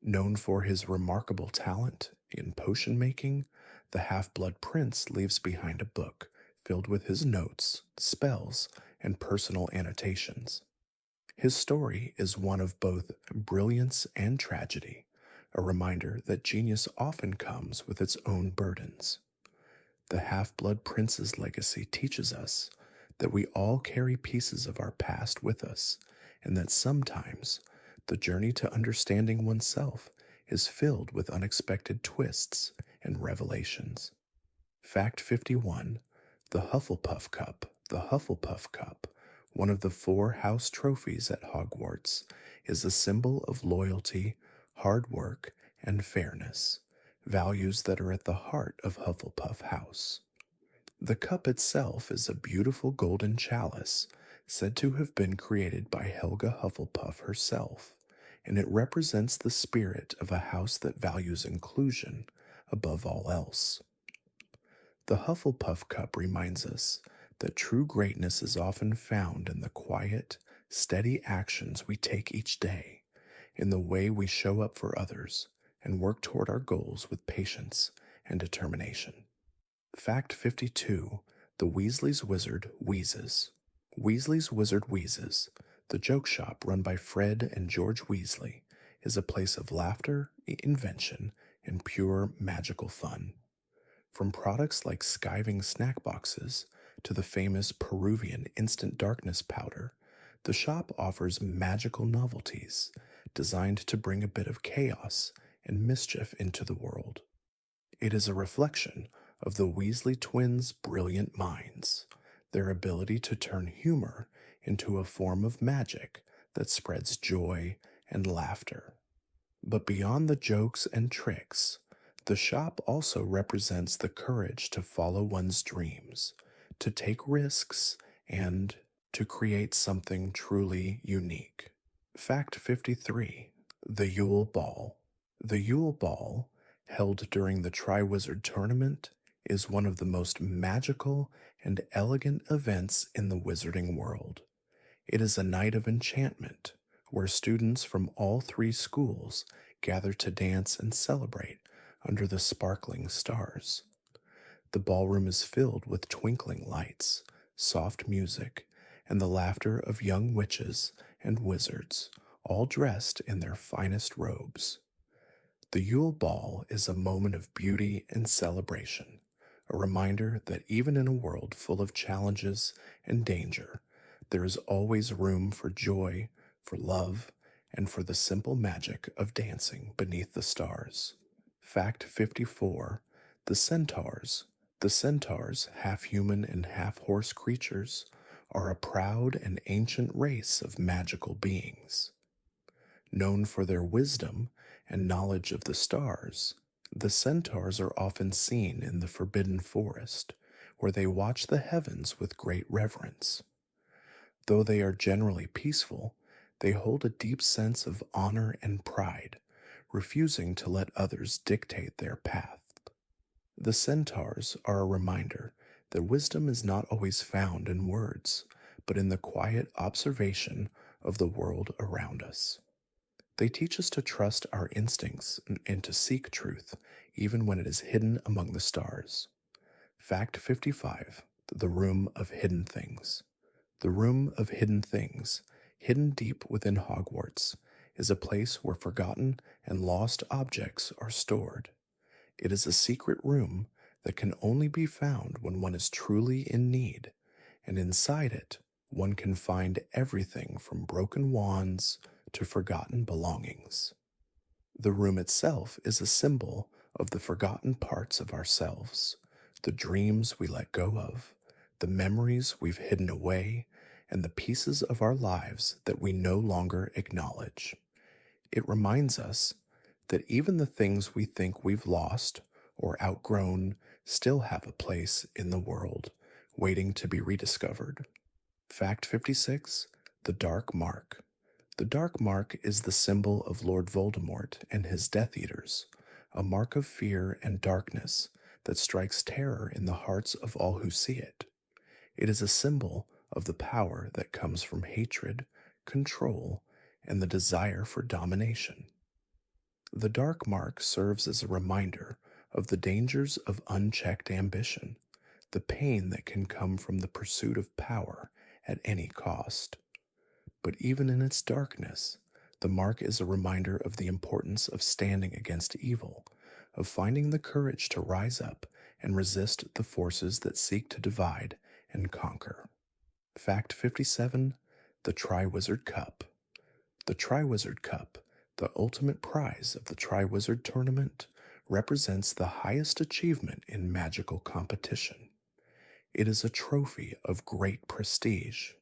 Known for his remarkable talent in potion making, the Half-Blood Prince leaves behind a book filled with his notes, spells, and personal annotations. His story is one of both brilliance and tragedy, a reminder that genius often comes with its own burdens. The Half-Blood Prince's legacy teaches us that we all carry pieces of our past with us, and that sometimes the journey to understanding oneself is filled with unexpected twists and revelations. Fact 51: The Hufflepuff Cup. The Hufflepuff Cup, one of the 4 house trophies at Hogwarts, is a symbol of loyalty, hard work, and fairness, values that are at the heart of Hufflepuff House. The cup itself is a beautiful golden chalice said to have been created by Helga Hufflepuff herself, and it represents the spirit of a house that values inclusion above all else. The Hufflepuff Cup reminds us that true greatness is often found in the quiet, steady actions we take each day, in the way we show up for others and work toward our goals with patience and determination. Fact 52: The Weasley's Wizard Wheezes. Weasley's Wizard Wheezes, the joke shop run by Fred and George Weasley, is a place of laughter, invention, and pure magical fun. From products like skiving snack boxes to the famous Peruvian instant darkness powder, the shop offers magical novelties designed to bring a bit of chaos and mischief into the world. It is a reflection of the Weasley twins' brilliant minds, their ability to turn humor into a form of magic that spreads joy and laughter. But beyond the jokes and tricks, the shop also represents the courage to follow one's dreams, to take risks, and to create something truly unique. Fact 53: The Yule Ball. The Yule Ball, held during the Triwizard Tournament, is one of the most magical and elegant events in the wizarding world. It is a night of enchantment, where students from all 3 schools gather to dance and celebrate under the sparkling stars. The ballroom is filled with twinkling lights, soft music, and the laughter of young witches and wizards, all dressed in their finest robes. The Yule Ball is a moment of beauty and celebration, a reminder that even in a world full of challenges and danger, there is always room for joy, for love, and for the simple magic of dancing beneath the stars. Fact 54: The Centaurs. The centaurs, half human and half horse creatures, are a proud and ancient race of magical beings. Known for their wisdom and knowledge of the stars, The centaurs are often seen in the forbidden forest, where they watch the heavens with great reverence. Though they are generally peaceful, they hold a deep sense of honor and pride, refusing to let others dictate their path. The centaurs are a reminder that wisdom is not always found in words, but in the quiet observation of the world around us. They teach us to trust our instincts and to seek truth, even when it is hidden among the stars. Fact 55: The Room of Hidden Things. The Room of Hidden Things, hidden deep within Hogwarts, is a place where forgotten and lost objects are stored. It is a secret room that can only be found when one is truly in need, and inside it, one can find everything from broken wands to forgotten belongings. The room itself is a symbol of the forgotten parts of ourselves, the dreams we let go of, the memories we've hidden away, and the pieces of our lives that we no longer acknowledge. It reminds us that even the things we think we've lost or outgrown still have a place in the world, waiting to be rediscovered. Fact 56: The Dark Mark. The Dark Mark is the symbol of Lord Voldemort and his Death Eaters, a mark of fear and darkness that strikes terror in the hearts of all who see it. It is a symbol of the power that comes from hatred, control, and the desire for domination. The Dark Mark serves as a reminder of the dangers of unchecked ambition, the pain that can come from the pursuit of power at any cost. But even in its darkness, the mark is a reminder of the importance of standing against evil, of finding the courage to rise up and resist the forces that seek to divide and conquer. Fact 57: The Triwizard Cup. The Triwizard Cup, the ultimate prize of the Triwizard Tournament, represents the highest achievement in magical competition. It is a trophy of great prestige,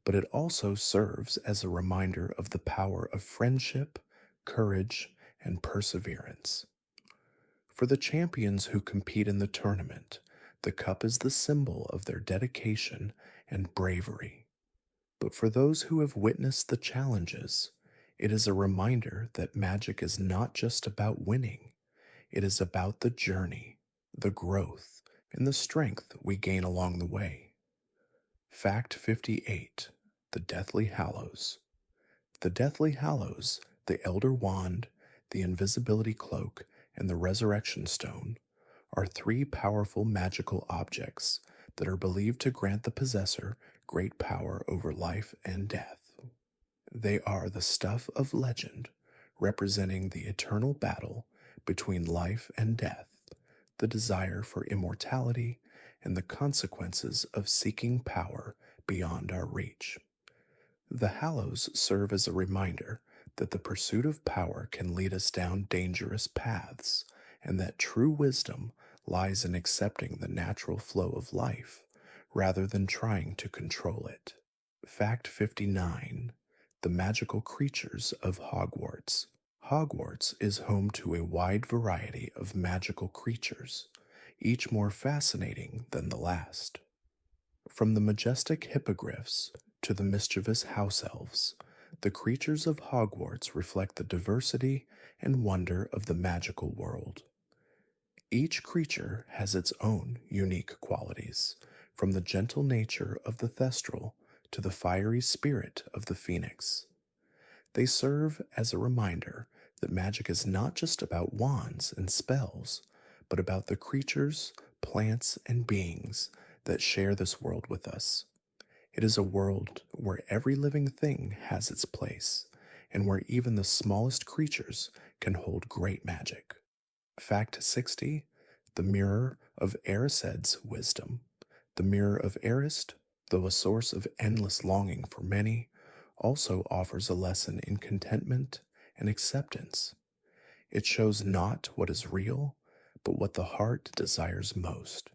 but it also serves as a reminder of the power of friendship, courage, and perseverance. For the champions who compete in the tournament, the cup is the symbol of their dedication and bravery. But for those who have witnessed the challenges, it is a reminder that magic is not just about winning, it is about the journey, the growth, and the strength we gain along the way. Fact 58: The Deathly Hallows. The Deathly Hallows, the Elder Wand, the Invisibility Cloak, and the Resurrection Stone, are three powerful magical objects that are believed to grant the possessor great power over life and death. They are the stuff of legend, representing the eternal battle between life and death, the desire for immortality, and the consequences of seeking power beyond our reach. The Hallows serve as a reminder that the pursuit of power can lead us down dangerous paths, and that true wisdom lies in accepting the natural flow of life rather than trying to control it. Fact 59: The Magical Creatures of Hogwarts. Hogwarts is home to a wide variety of magical creatures, each more fascinating than the last. From the majestic hippogriffs to the mischievous house elves, the creatures of Hogwarts reflect the diversity and wonder of the magical world. Each creature has its own unique qualities, from the gentle nature of the Thestral to the fiery spirit of the Phoenix. They serve as a reminder that magic is not just about wands and spells, but about the creatures, plants, and beings that share this world with us. It is a world where every living thing has its place, and where even the smallest creatures can hold great magic. Fact 60: The Mirror of Erised's Wisdom. The Mirror of Erist, though a source of endless longing for many, also offers a lesson in contentment and acceptance. It shows not what is real, but what the heart desires most.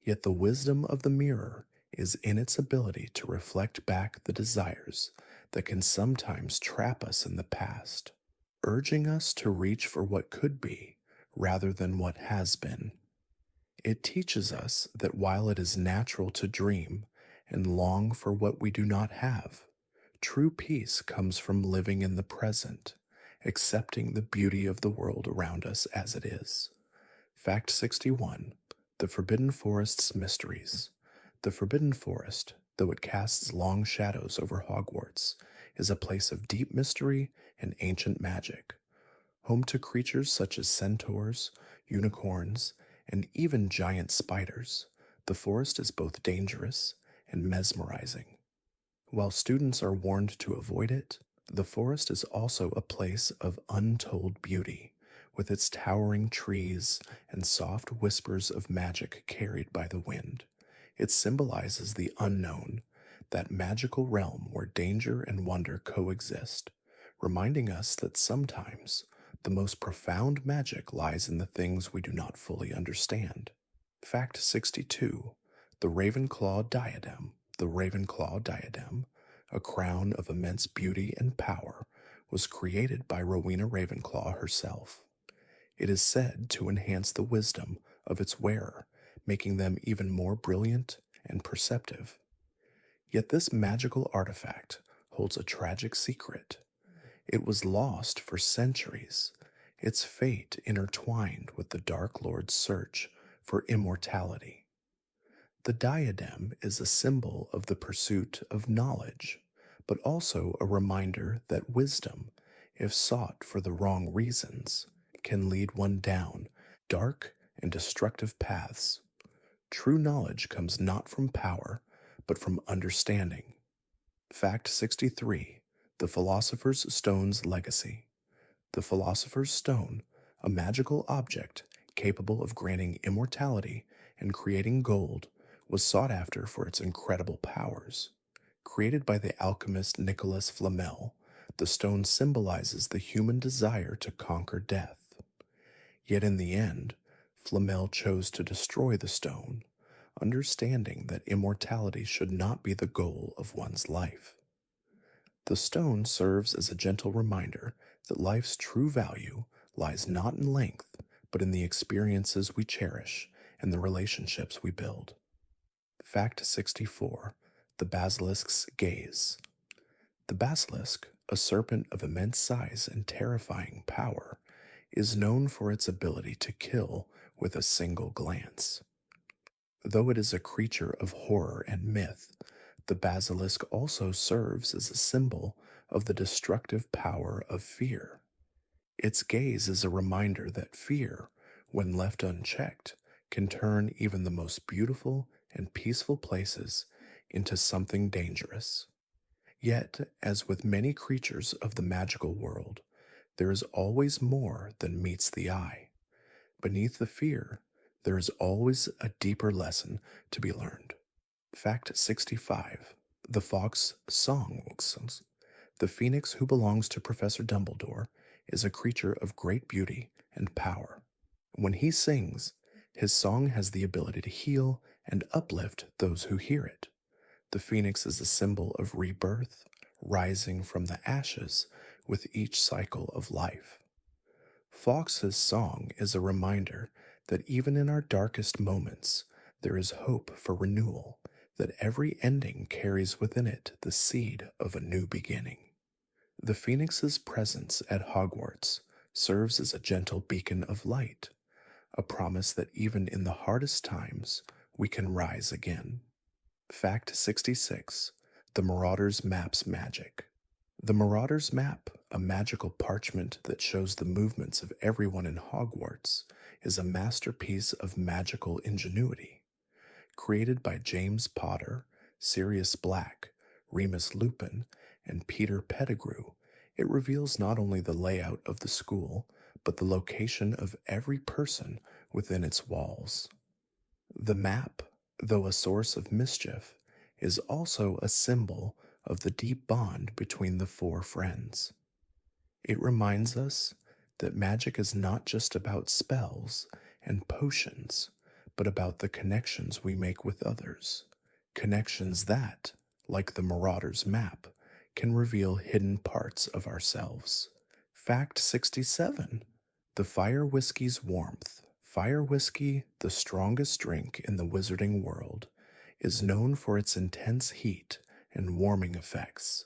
Yet the wisdom of the mirror is in its ability to reflect back the desires that can sometimes trap us in the past, urging us to reach for what could be rather than what has been. It teaches us that while it is natural to dream and long for what we do not have, true peace comes from living in the present, accepting the beauty of the world around us as it is. Fact 61: The Forbidden Forest's Mysteries. The Forbidden Forest, though it casts long shadows over Hogwarts, is a place of deep mystery and ancient magic, home to creatures such as centaurs, unicorns, and even giant spiders. The forest is both dangerous and mesmerizing. While students are warned to avoid it, the forest is also a place of untold beauty, with its towering trees and soft whispers of magic carried by the wind. It symbolizes the unknown, that magical realm where danger and wonder coexist, reminding us that sometimes the most profound magic lies in the things we do not fully understand. Fact 62: The Ravenclaw Diadem. The Ravenclaw diadem, a crown of immense beauty and power, was created by Rowena Ravenclaw herself. It is said to enhance the wisdom of its wearer, making them even more brilliant and perceptive. Yet this magical artifact holds a tragic secret. It was lost for centuries, its fate intertwined with the Dark Lord's search for immortality. The diadem is a symbol of the pursuit of knowledge, but also a reminder that wisdom, if sought for the wrong reasons, can lead one down dark and destructive paths. True knowledge comes not from power, but from understanding. Fact 63: The Philosopher's Stone's Legacy. The Philosopher's Stone, a magical object capable of granting immortality and creating gold, was sought after for its incredible powers. Created by the alchemist Nicholas Flamel, the stone symbolizes the human desire to conquer death. Yet in the end, Flamel chose to destroy the stone, understanding that immortality should not be the goal of one's life. The stone serves as a gentle reminder that life's true value lies not in length, but in the experiences we cherish and the relationships we build. Fact 64: The Basilisk's Gaze. The basilisk, a serpent of immense size and terrifying power, is known for its ability to kill with a single glance. Though it is a creature of horror and myth, the basilisk also serves as a symbol of the destructive power of fear. Its gaze is a reminder that fear, when left unchecked, can turn even the most beautiful and peaceful places into something dangerous. Yet, as with many creatures of the magical world, there is always more than meets the eye. Beneath the fear, there is always a deeper lesson to be learned. Fact 65: The Fox Songs. The phoenix who belongs to Professor Dumbledore is a creature of great beauty and power. When he sings, his song has the ability to heal and uplift those who hear it. The phoenix is a symbol of rebirth, rising from the ashes with each cycle of life. Fox's song is a reminder that even in our darkest moments, there is hope for renewal, that every ending carries within it the seed of a new beginning. The phoenix's presence at Hogwarts serves as a gentle beacon of light, a promise that even in the hardest times, we can rise again. Fact 66: The Marauder's Map's Magic. The Marauder's Map, a magical parchment that shows the movements of everyone in Hogwarts, is a masterpiece of magical ingenuity. Created by James Potter, Sirius Black, Remus Lupin, and Peter Pettigrew, it reveals not only the layout of the school, but the location of every person within its walls. The map, though a source of mischief, is also a symbol of the deep bond between the four friends. It reminds us that magic is not just about spells and potions, but about the connections we make with others. Connections that, like the Marauder's Map, can reveal hidden parts of ourselves. Fact 67: The fire whiskey's warmth. Fire whiskey, the strongest drink in the wizarding world, is known for its intense heat and warming effects.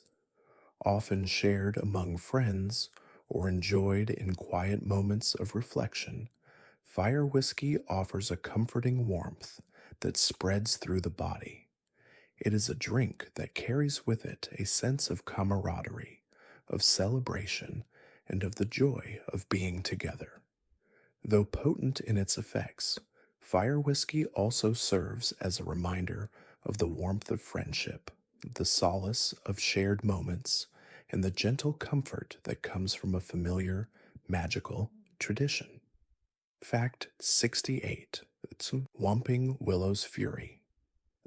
Often shared among friends or enjoyed in quiet moments of reflection, fire whiskey offers a comforting warmth that spreads through the body. It is a drink that carries with it a sense of camaraderie, of celebration, and of the joy of being together. Though potent in its effects, fire whiskey also serves as a reminder of the warmth of friendship, the solace of shared moments, and the gentle comfort that comes from a familiar, magical tradition. Fact 68. It's Whomping Willow's Fury.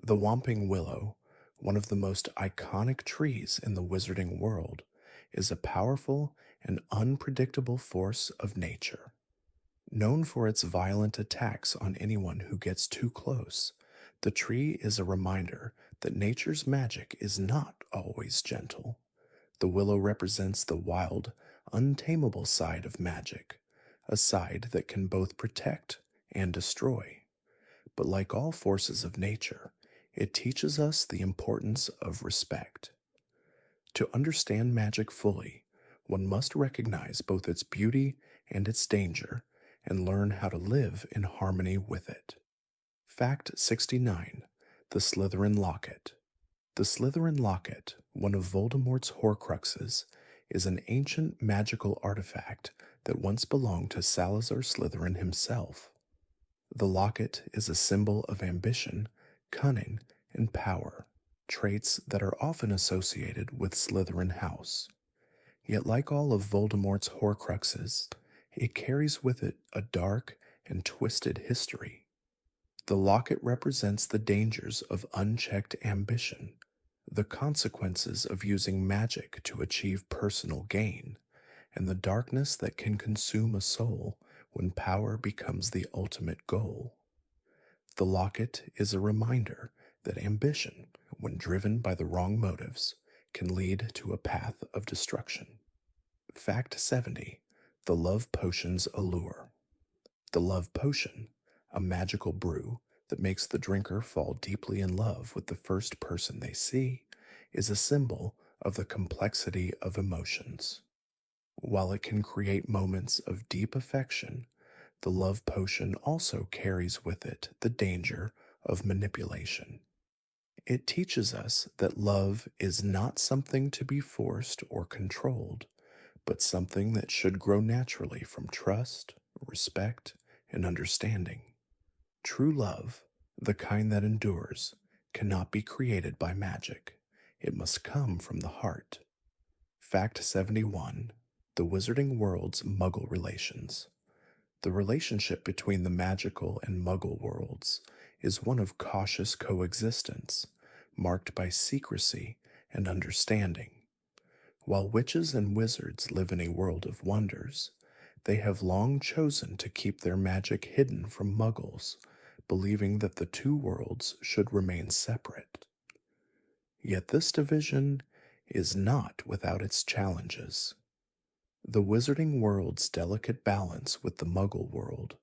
The Whomping Willow, one of the most iconic trees in the wizarding world, is a powerful and unpredictable force of nature. Known for its violent attacks on anyone who gets too close, the tree is a reminder that nature's magic is not always gentle. The willow represents the wild, untamable side of magic, a side that can both protect and destroy. But like all forces of nature, it teaches us the importance of respect. To understand magic fully, one must recognize both its beauty and its danger and learn how to live in harmony with it. Fact 69. The Slytherin Locket. The Slytherin Locket, one of Voldemort's Horcruxes, is an ancient magical artifact that once belonged to Salazar Slytherin himself. The locket is a symbol of ambition, cunning, and power, traits that are often associated with Slytherin House. Yet, like all of Voldemort's Horcruxes, it carries with it a dark and twisted history. The locket represents the dangers of unchecked ambition, the consequences of using magic to achieve personal gain, and the darkness that can consume a soul when power becomes the ultimate goal. The locket is a reminder that ambition, when driven by the wrong motives, can lead to a path of destruction. Fact 70. The Love Potion's Allure. The love potion, a magical brew that makes the drinker fall deeply in love with the first person they see, is a symbol of the complexity of emotions. While it can create moments of deep affection, the love potion also carries with it the danger of manipulation. It teaches us that love is not something to be forced or controlled, but something that should grow naturally from trust, respect, and understanding. True love, the kind that endures, cannot be created by magic. It must come from the heart. Fact 71. The Wizarding World's Muggle Relations. The relationship between the magical and Muggle worlds is one of cautious coexistence, marked by secrecy and understanding. While witches and wizards live in a world of wonders, they have long chosen to keep their magic hidden from Muggles, believing that the two worlds should remain separate. Yet this division is not without its challenges. The wizarding world's delicate balance with the Muggle world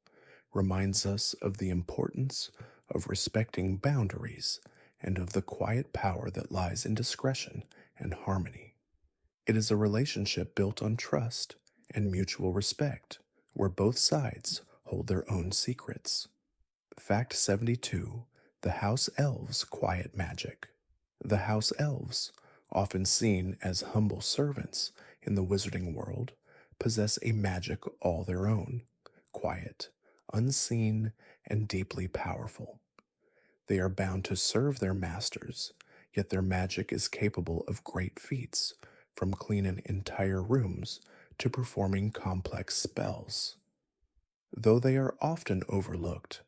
reminds us of the importance of respecting boundaries and of the quiet power that lies in discretion and harmony. It is a relationship built on trust and mutual respect, where both sides hold their own secrets. Fact 72. The House Elves' Quiet Magic. The House Elves, often seen as humble servants in the wizarding world, possess a magic all their own, quiet, unseen, and deeply powerful. They are bound to serve their masters, yet their magic is capable of great feats, from cleaning entire rooms to performing complex spells. Though they are often overlooked,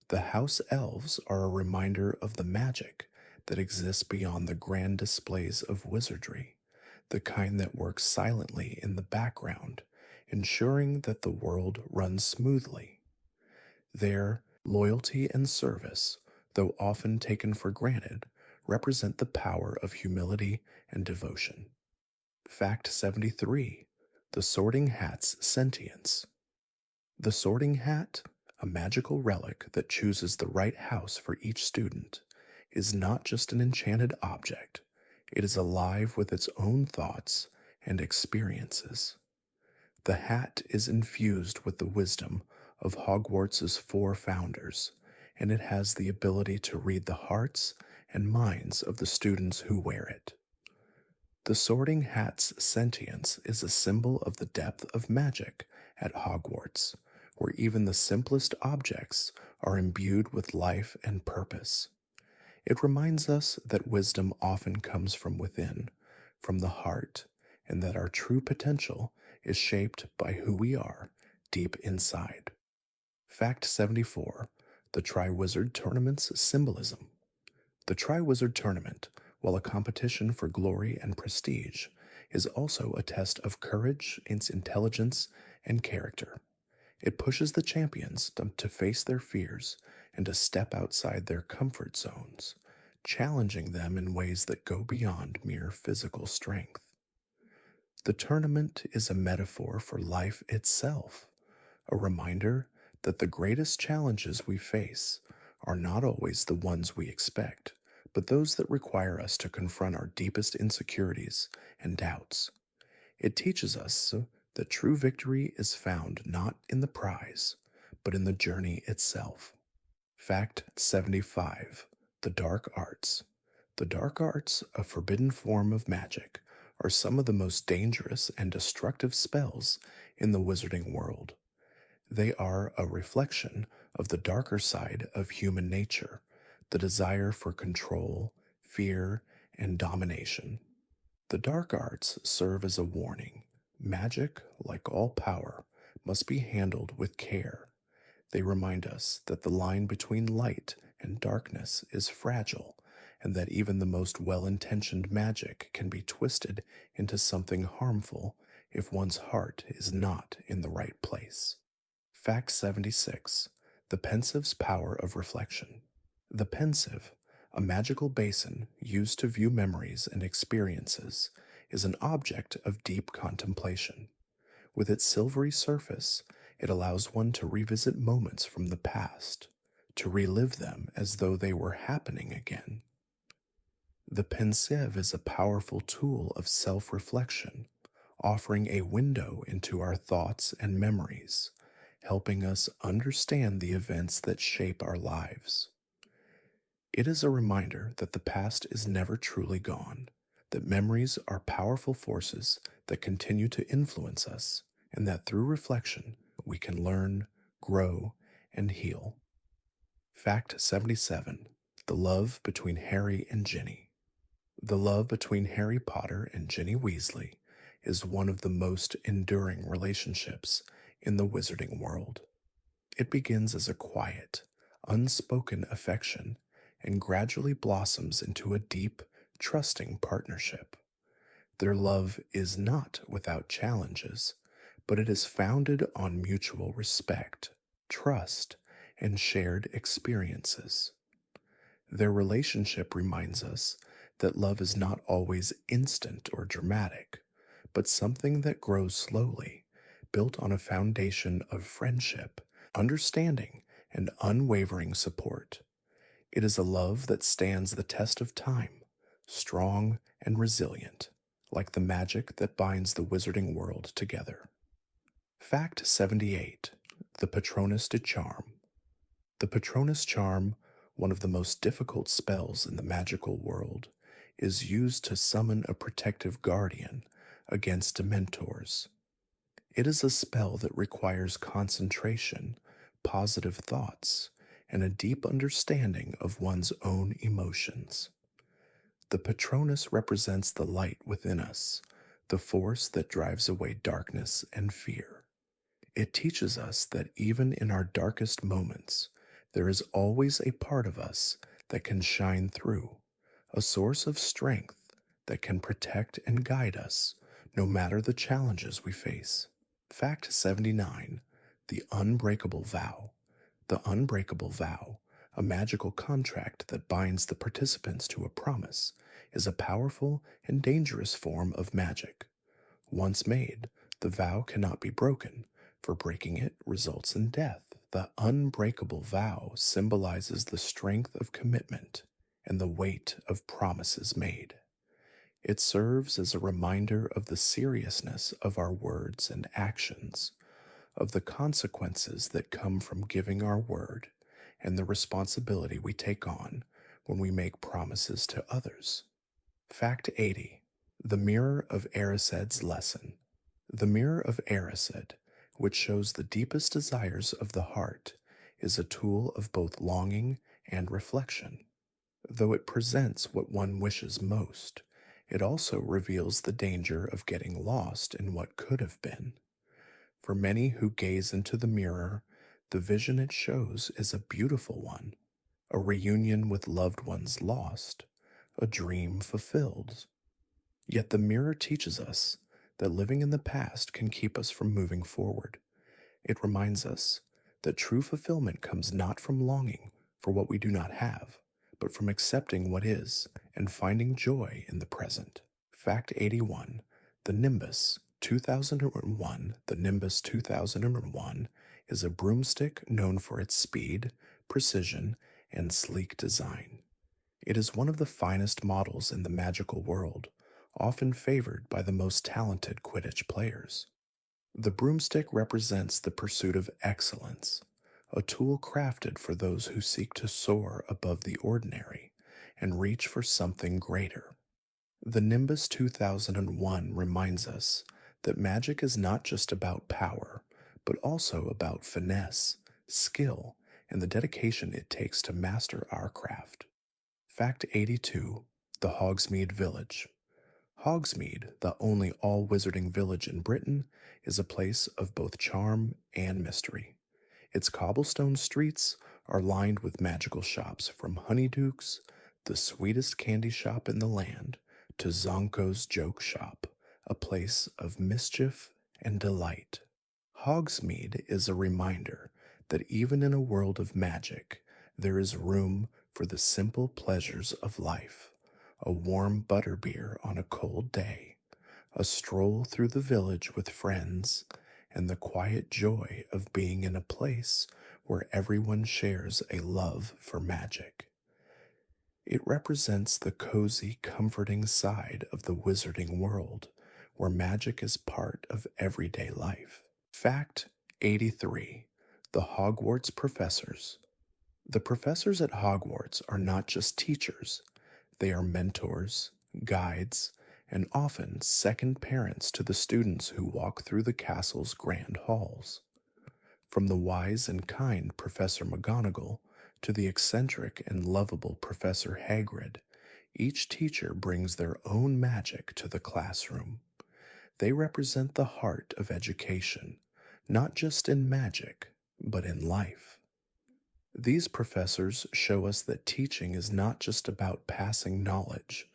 the house elves are a reminder of the magic that exists beyond the grand displays of wizardry, the kind that works silently in the background, ensuring that the world runs smoothly. Their loyalty and service, though often taken for granted, represent the power of humility and devotion. Fact 73. The Sorting Hat's Sentience. The sorting hat, a magical relic that chooses the right house for each student, is not just an enchanted object, it is alive with its own thoughts and experiences. The hat is infused with the wisdom of Hogwarts's four founders, and it has the ability to read the hearts and minds of the students who wear it. The sorting hat's sentience is a symbol of the depth of magic at Hogwarts, where even the simplest objects are imbued with life and purpose. It reminds us that wisdom often comes from within, from the heart, and that our true potential is shaped by who we are deep inside. Fact 74: the Triwizard Tournament's symbolism. The Triwizard Tournament, while a competition for glory and prestige, is also a test of courage, its intelligence, and character. It pushes the champions to face their fears and to step outside their comfort zones, challenging them in ways that go beyond mere physical strength. The tournament is a metaphor for life itself, a reminder that the greatest challenges we face are not always the ones we expect, but those that require us to confront our deepest insecurities and doubts. It teaches us that true victory is found not in the prize, but in the journey itself. Fact 75: the Dark Arts. The dark arts, a forbidden form of magic, are some of the most dangerous and destructive spells in the wizarding world. They are a reflection of the darker side of human nature, the desire for control, fear, and domination. The dark arts serve as a warning. Magic, like all power, must be handled with care. They remind us that the line between light and darkness is fragile, and that even the most well-intentioned magic can be twisted into something harmful if one's heart is not in the right place. Fact 76: the Pensive's power of reflection. The Pensive, a magical basin used to view memories and experiences, is an object of deep contemplation. With its silvery surface, it allows one to revisit moments from the past, to relive them as though they were happening again. The Pensieve is a powerful tool of self-reflection, offering a window into our thoughts and memories, helping us understand the events that shape our lives. It is a reminder that the past is never truly gone, that memories are powerful forces that continue to influence us, and that through reflection we can learn, grow, and heal. Fact 77: the love between Harry and Ginny. The love between Harry Potter and Ginny Weasley is one of the most enduring relationships in the wizarding world. It begins as a quiet, unspoken affection and gradually blossoms into a deep, trusting partnership. Their love is not without challenges, but it is founded on mutual respect, trust, and shared experiences. Their relationship reminds us that love is not always instant or dramatic, but something that grows slowly, built on a foundation of friendship, understanding, and unwavering support. It is a love that stands the test of time, strong and resilient, like the magic that binds the wizarding world together. Fact 78: the Patronus de Charm. The Patronus Charm, one of the most difficult spells in the magical world, is used to summon a protective guardian against dementors. It is a spell that requires concentration, positive thoughts, and a deep understanding of one's own emotions. The Patronus represents the light within us, the force that drives away darkness and fear. It teaches us that even in our darkest moments, there is always a part of us that can shine through, a source of strength that can protect and guide us no matter the challenges we face. Fact 79: the Unbreakable Vow. The Unbreakable Vow, a magical contract that binds the participants to a promise, is a powerful and dangerous form of magic. Once made, the vow cannot be broken, for breaking it results in death. The unbreakable vow symbolizes the strength of commitment and the weight of promises made. It serves as a reminder of the seriousness of our words and actions, of the consequences that come from giving our word, and the responsibility we take on when we make promises to others. Fact 80. The Mirror of Erised's Lesson. The Mirror of Erised, which shows the deepest desires of the heart, is a tool of both longing and reflection. Though it presents what one wishes most, it also reveals the danger of getting lost in what could have been. For many who gaze into the mirror, the vision it shows is a beautiful one, a reunion with loved ones lost, a dream fulfilled. Yet the mirror teaches us that living in the past can keep us from moving forward. It reminds us that true fulfillment comes not from longing for what we do not have, but from accepting what is and finding joy in the present. Fact 81. The Nimbus 2001. The Nimbus 2001 is a broomstick known for its speed, precision, and sleek design. It is one of the finest models in the magical world, often favored by the most talented Quidditch players. The broomstick represents the pursuit of excellence, a tool crafted for those who seek to soar above the ordinary and reach for something greater. The Nimbus 2001 reminds us that magic is not just about power, but also about finesse, skill, and the dedication it takes to master our craft. Fact 82. The Hogsmeade Village. Hogsmeade, the only all-wizarding village in Britain, is a place of both charm and mystery. Its cobblestone streets are lined with magical shops from Honeydukes, the sweetest candy shop in the land, to Zonko's Joke Shop, a place of mischief and delight. Hogsmeade is a reminder that even in a world of magic, there is room for the simple pleasures of life, a warm butterbeer on a cold day, a stroll through the village with friends, and the quiet joy of being in a place where everyone shares a love for magic. It represents the cozy, comforting side of the wizarding world, where magic is part of everyday life. Fact 83. The Hogwarts Professors. The professors at Hogwarts are not just teachers, they are mentors, guides, and often second parents to the students who walk through the castle's grand halls. From the wise and kind Professor McGonagall to the eccentric and lovable Professor Hagrid, each teacher brings their own magic to the classroom. They represent the heart of education, not just in magic, but in life. These professors show us that teaching is not just about passing knowledge,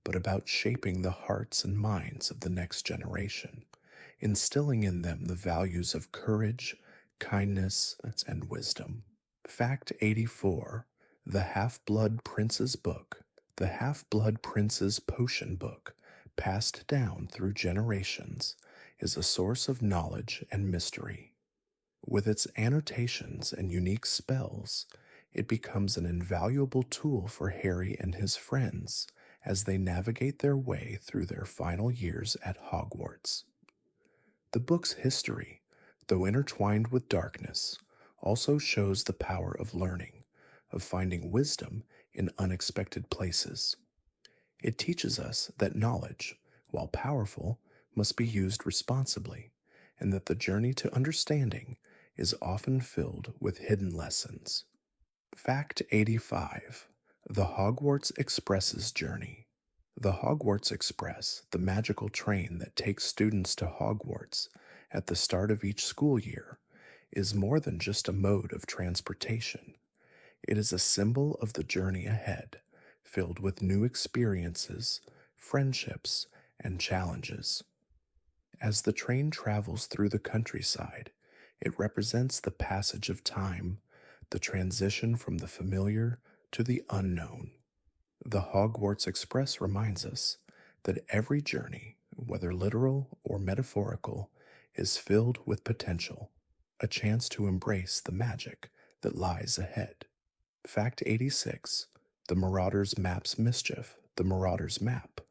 but about shaping the hearts and minds of the next generation, instilling in them the values of courage, kindness, and wisdom. Fact 84. The Half-Blood Prince's Book. The Half-Blood Prince's Potion Book, passed down through generations, is a source of knowledge and mystery. With its annotations and unique spells, it becomes an invaluable tool for Harry and his friends as they navigate their way through their final years at Hogwarts. The book's history, though intertwined with darkness, also shows the power of learning, of finding wisdom in unexpected places. It teaches us that knowledge, while powerful, must be used responsibly, and that the journey to understanding is often filled with hidden lessons. Fact 85. The Hogwarts Express's Journey. The Hogwarts Express, the magical train that takes students to Hogwarts at the start of each school year, is more than just a mode of transportation. It is a symbol of the journey ahead, filled with new experiences, friendships, and challenges. As the train travels through the countryside, it represents the passage of time, the transition from the familiar to the unknown. The Hogwarts Express reminds us that every journey, whether literal or metaphorical, is filled with potential, a chance to embrace the magic that lies ahead. Fact 86: The Marauder's Map's Mischief. The Marauder's Map,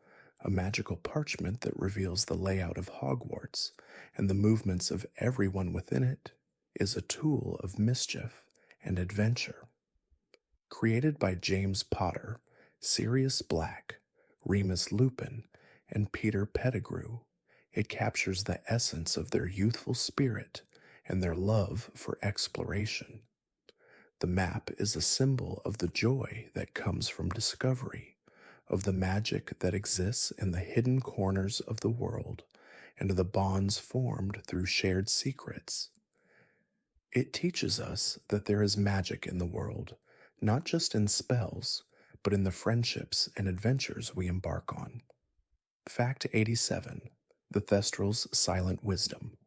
a magical parchment that reveals the layout of Hogwarts and the movements of everyone within it, is a tool of mischief and adventure. Created by James Potter, Sirius Black, Remus Lupin, and Peter Pettigrew, it captures the essence of their youthful spirit and their love for exploration. The map is a symbol of the joy that comes from discovery, of the magic that exists in the hidden corners of the world, and the bonds formed through shared secrets. It teaches us that there is magic in the world, not just in spells, but in the friendships and adventures we embark on. Fact 87: The Thestral's Silent Wisdom.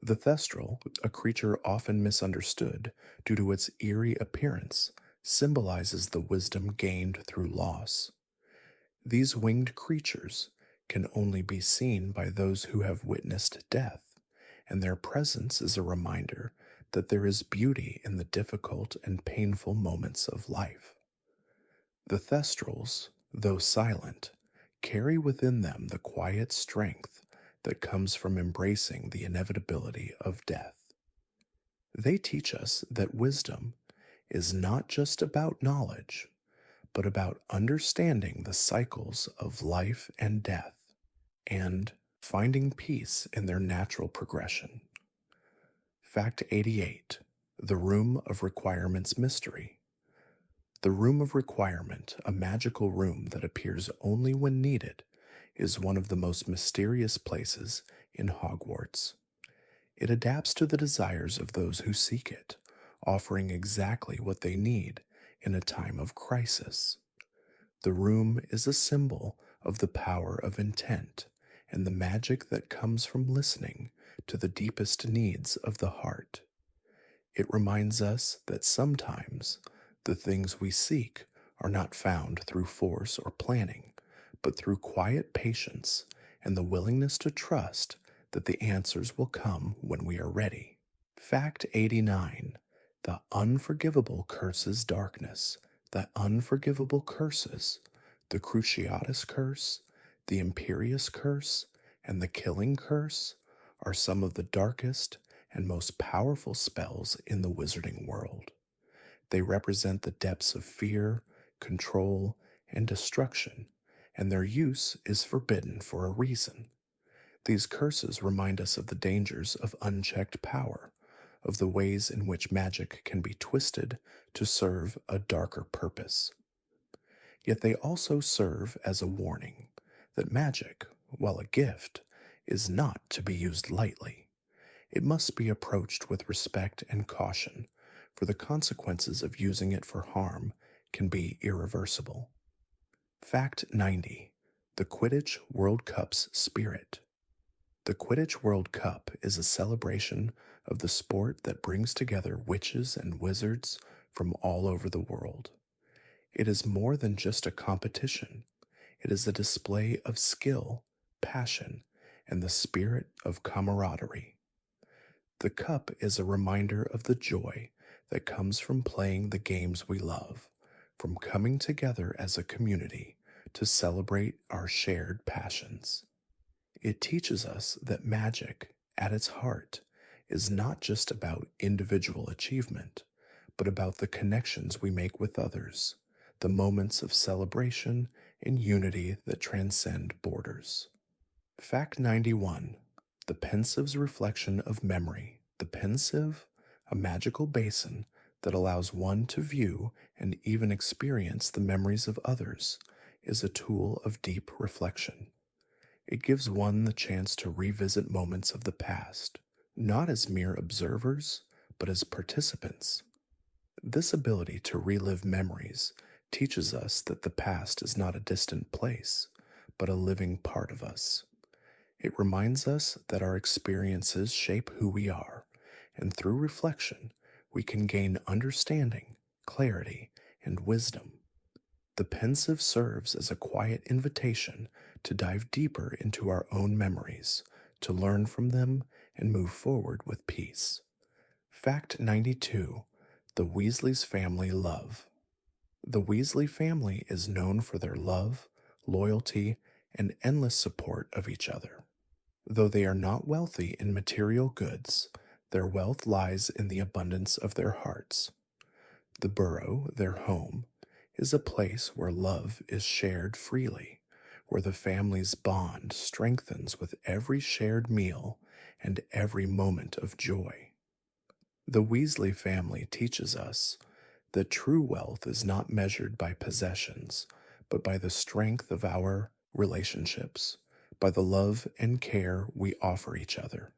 The Thestral, a creature often misunderstood due to its eerie appearance, symbolizes the wisdom gained through loss. These winged creatures can only be seen by those who have witnessed death, and their presence is a reminder that there is beauty in the difficult and painful moments of life. The Thestrals, though silent, carry within them the quiet strength that comes from embracing the inevitability of death. They teach us that wisdom is not just about knowledge, but about understanding the cycles of life and death and finding peace in their natural progression. Fact 88: The Room of Requirement's Mystery. The Room of Requirement, a magical room that appears only when needed, is one of the most mysterious places in Hogwarts. It adapts to the desires of those who seek it, offering exactly what they need in a time of crisis. The room is a symbol of the power of intent and the magic that comes from listening to the deepest needs of the heart. It reminds us that sometimes the things we seek are not found through force or planning, but through quiet patience and the willingness to trust that the answers will come when we are ready. Fact 89: The Unforgivable Curses Darkness. The unforgivable curses, the Cruciatus Curse, the Imperious Curse, and the Killing Curse, are some of the darkest and most powerful spells in the wizarding world. They represent the depths of fear, control, and destruction, and their use is forbidden for a reason. These curses remind us of the dangers of unchecked power, of the ways in which magic can be twisted to serve a darker purpose. Yet they also serve as a warning that magic, while a gift, is not to be used lightly. It must be approached with respect and caution, for the consequences of using it for harm can be irreversible. Fact 90: The Quidditch World Cup's Spirit. The Quidditch World Cup is a celebration of the sport that brings together witches and wizards from all over the world. It is more than just a competition. It is a display of skill, passion, and the spirit of camaraderie. The cup is a reminder of the joy that comes from playing the games we love, from coming together as a community to celebrate our shared passions. It teaches us that magic, at its heart, is not just about individual achievement, but about the connections we make with others, the moments of celebration and unity that transcend borders. Fact 91: The Pensive's Reflection of Memory. The Pensive, a magical basin that allows one to view and even experience the memories of others, is a tool of deep reflection. It gives one the chance to revisit moments of the past, not as mere observers, but as participants. This ability to relive memories teaches us that the past is not a distant place, but a living part of us. It reminds us that our experiences shape who we are, and through reflection, we can gain understanding, clarity, and wisdom. The Pensive serves as a quiet invitation to dive deeper into our own memories, to learn from them, and move forward with peace. Fact 92. The Weasley's Family Love. The Weasley family is known for their love, loyalty, and endless support of each other. Though they are not wealthy in material goods, their wealth lies in the abundance of their hearts. The burrow, their home, is a place where love is shared freely, where the family's bond strengthens with every shared meal and every moment of joy. The Weasley family teaches us that true wealth is not measured by possessions, but by the strength of our relationships, by the love and care we offer each other.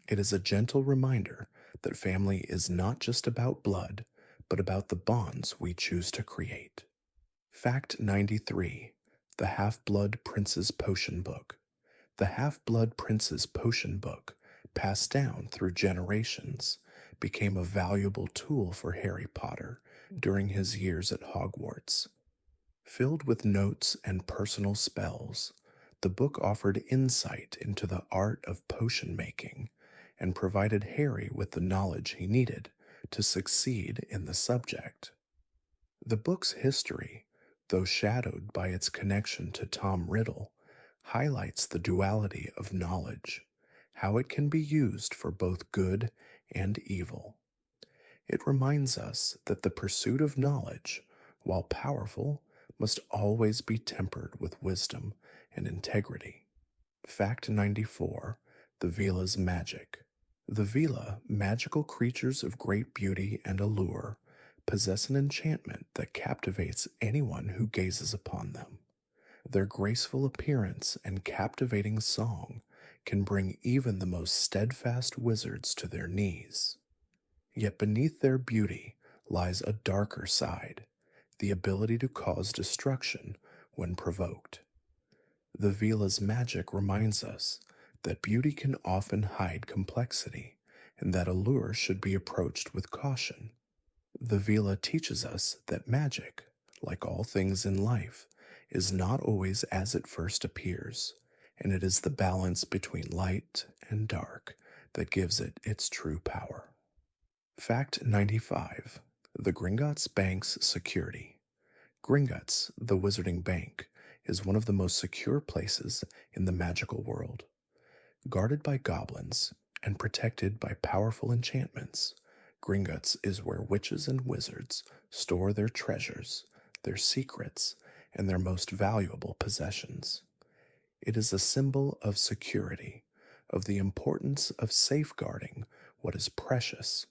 It is a gentle reminder that family is not just about blood, but about the bonds we choose to create. Fact 93. The Half-Blood Prince's Potion Book. The Half-Blood Prince's Potion Book, passed down through generations, became a valuable tool for Harry Potter during his years at Hogwarts. Filled with notes and personal spells, the book offered insight into the art of potion making and provided Harry with the knowledge he needed to succeed in the subject. The book's history, though shadowed by its connection to Tom Riddle, highlights the duality of knowledge, how it can be used for both good and evil. It reminds us that the pursuit of knowledge, while powerful, must always be tempered with wisdom and integrity. Fact 94. The Veela's Magic. The Veela, magical creatures of great beauty and allure, possess an enchantment that captivates anyone who gazes upon them. Their graceful appearance and captivating song can bring even the most steadfast wizards to their knees. Yet beneath their beauty lies a darker side, the ability to cause destruction when provoked. The Veela's magic reminds us that beauty can often hide complexity, and that allure should be approached with caution. The Veela teaches us that magic, like all things in life, is not always as it first appears, and it is the balance between light and dark that gives it its true power. Fact 95. The Gringotts Bank's Security. Gringotts, the Wizarding Bank, is one of the most secure places in the magical world. Guarded by goblins and protected by powerful enchantments, Gringotts is where witches and wizards store their treasures, their secrets, and their most valuable possessions. It is a symbol of security, of the importance of safeguarding what is precious.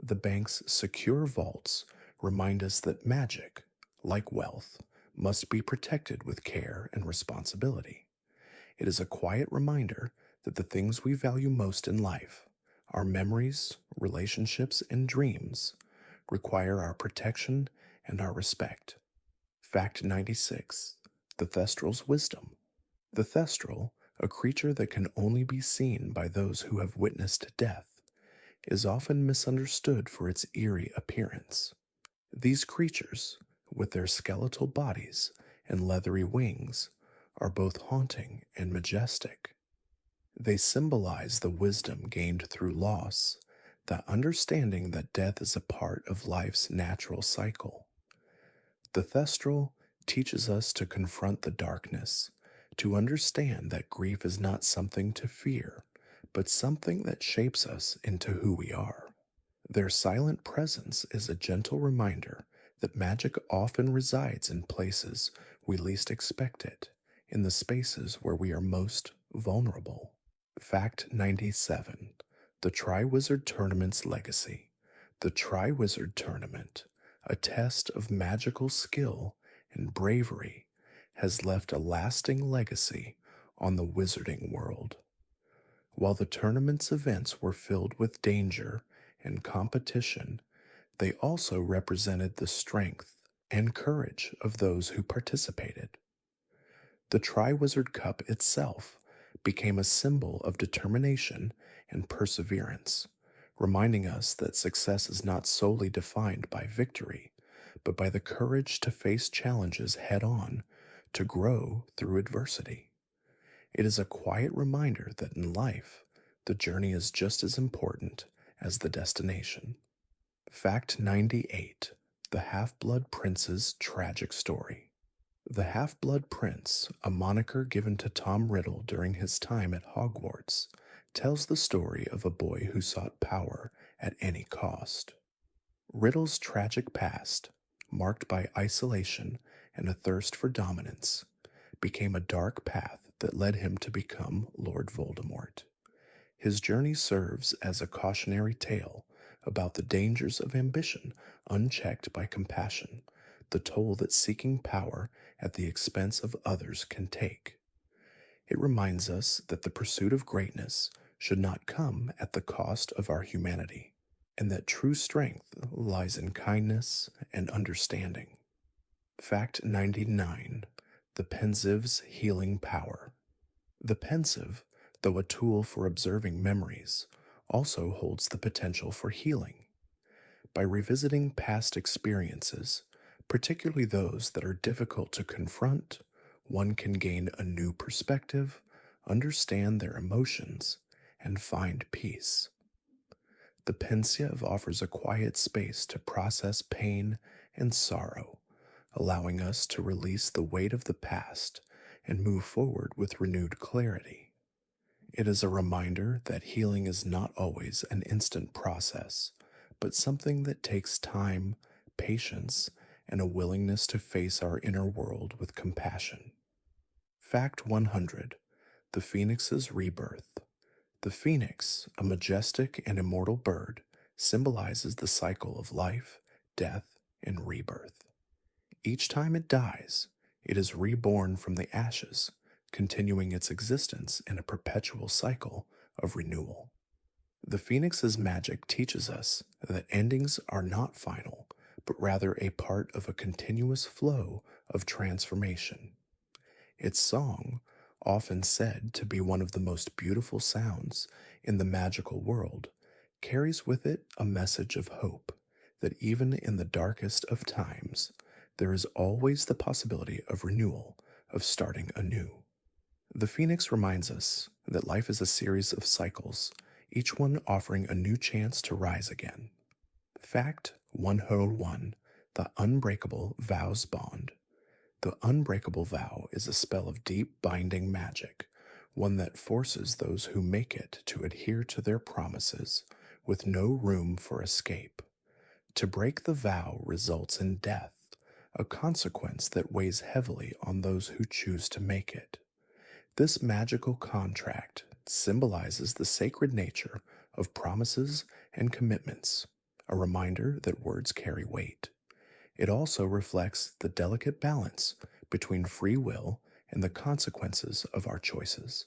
The bank's secure vaults remind us that magic, like wealth, must be protected with care and responsibility. It is a quiet reminder that the things we value most in life, our memories, relationships, and dreams, require our protection and our respect. Fact 96. The Thestral's Wisdom. The Thestral, a creature that can only be seen by those who have witnessed death, is often misunderstood for its eerie appearance. These creatures, with their skeletal bodies and leathery wings, are both haunting and majestic. They symbolize the wisdom gained through loss, the understanding that death is a part of life's natural cycle. The Thestral teaches us to confront the darkness, to understand that grief is not something to fear, but something that shapes us into who we are. Their silent presence is a gentle reminder that magic often resides in places we least expect it, in the spaces where we are most vulnerable. Fact 97. The Triwizard Tournament's Legacy. The Triwizard Tournament, a test of magical skill and bravery, has left a lasting legacy on the wizarding world. While the tournament's events were filled with danger and competition, they also represented the strength and courage of those who participated. The Triwizard Cup itself became a symbol of determination and perseverance, reminding us that success is not solely defined by victory, but by the courage to face challenges head on, to grow through adversity. It is a quiet reminder that in life, the journey is just as important as the destination. Fact 98: The Half-Blood Prince's Tragic Story. The Half-Blood Prince, a moniker given to Tom Riddle during his time at Hogwarts, tells the story of a boy who sought power at any cost. Riddle's tragic past, marked by isolation and a thirst for dominance, became a dark path that led him to become Lord Voldemort. His journey serves as a cautionary tale about the dangers of ambition unchecked by compassion, the toll that seeking power at the expense of others can take. It reminds us that the pursuit of greatness should not come at the cost of our humanity, and that true strength lies in kindness and understanding. Fact 99: The Pensieve's Healing Power. The pensive, though a tool for observing memories, also holds the potential for healing. By revisiting past experiences, particularly those that are difficult to confront, one can gain a new perspective, understand their emotions, and find peace. The pensive offers a quiet space to process pain and sorrow, allowing us to release the weight of the past and move forward with renewed clarity. It is a reminder that healing is not always an instant process, but something that takes time, patience, and a willingness to face our inner world with compassion. Fact 100: The Phoenix's Rebirth. The phoenix, a majestic and immortal bird, symbolizes the cycle of life, death, and rebirth. Each time it dies, it is reborn from the ashes, continuing its existence in a perpetual cycle of renewal. The phoenix's magic teaches us that endings are not final, but rather a part of a continuous flow of transformation. Its song, often said to be one of the most beautiful sounds in the magical world, carries with it a message of hope that even in the darkest of times, there is always the possibility of renewal, of starting anew. The phoenix reminds us that life is a series of cycles, each one offering a new chance to rise again. Fact 101: The Unbreakable Vows Bond. The unbreakable vow is a spell of deep binding magic, one that forces those who make it to adhere to their promises, with no room for escape. To break the vow results in death, a consequence that weighs heavily on those who choose to make it. This magical contract symbolizes the sacred nature of promises and commitments, a reminder that words carry weight. It also reflects the delicate balance between free will and the consequences of our choices.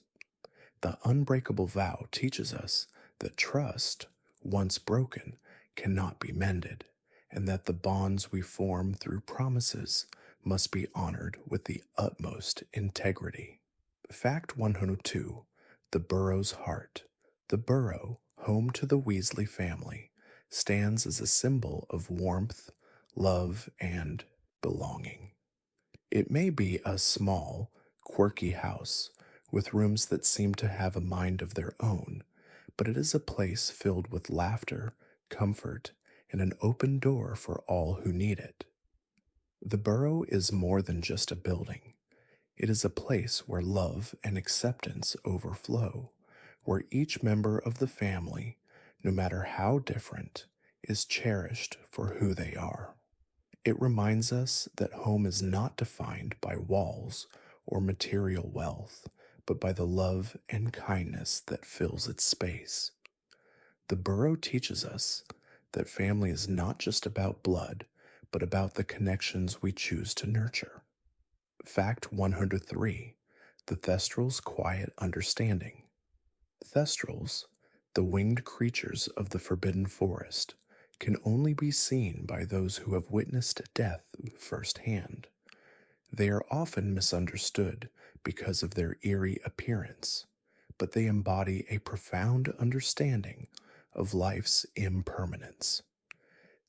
The unbreakable vow teaches us that trust, once broken, cannot be mended, and that the bonds we form through promises must be honored with the utmost integrity. Fact 102: The Burrow's Heart. The burrow, home to the Weasley family, stands as a symbol of warmth, love, and belonging. It may be a small, quirky house with rooms that seem to have a mind of their own, but it is a place filled with laughter, comfort, and an open door for all who need it. The burrow is more than just a building. It is a place where love and acceptance overflow, where each member of the family, no matter how different, is cherished for who they are. It reminds us that home is not defined by walls or material wealth, but by the love and kindness that fills its space. The burrow teaches us that family is not just about blood, but about the connections we choose to nurture. Fact 103: The Thestral's Quiet Understanding. Thestrals, the winged creatures of the Forbidden Forest, can only be seen by those who have witnessed death firsthand. They are often misunderstood because of their eerie appearance, but they embody a profound understanding of life's impermanence.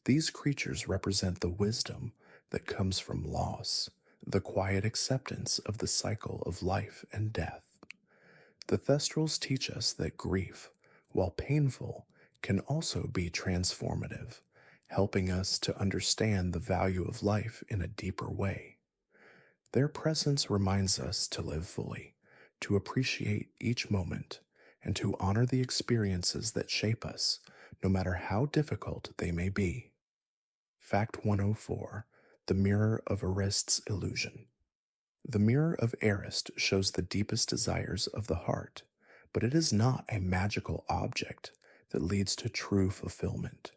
These creatures represent the wisdom that comes from loss, the quiet acceptance of the cycle of life and death. The Thestrals teach us that grief, while painful, can also be transformative, helping us to understand the value of life in a deeper way. Their presence reminds us to live fully, to appreciate each moment, and to honor the experiences that shape us, no matter how difficult they may be. Fact 104: The Mirror of Arist's Illusion. The mirror of Arist shows the deepest desires of the heart, but it is not a magical object that leads to true fulfillment.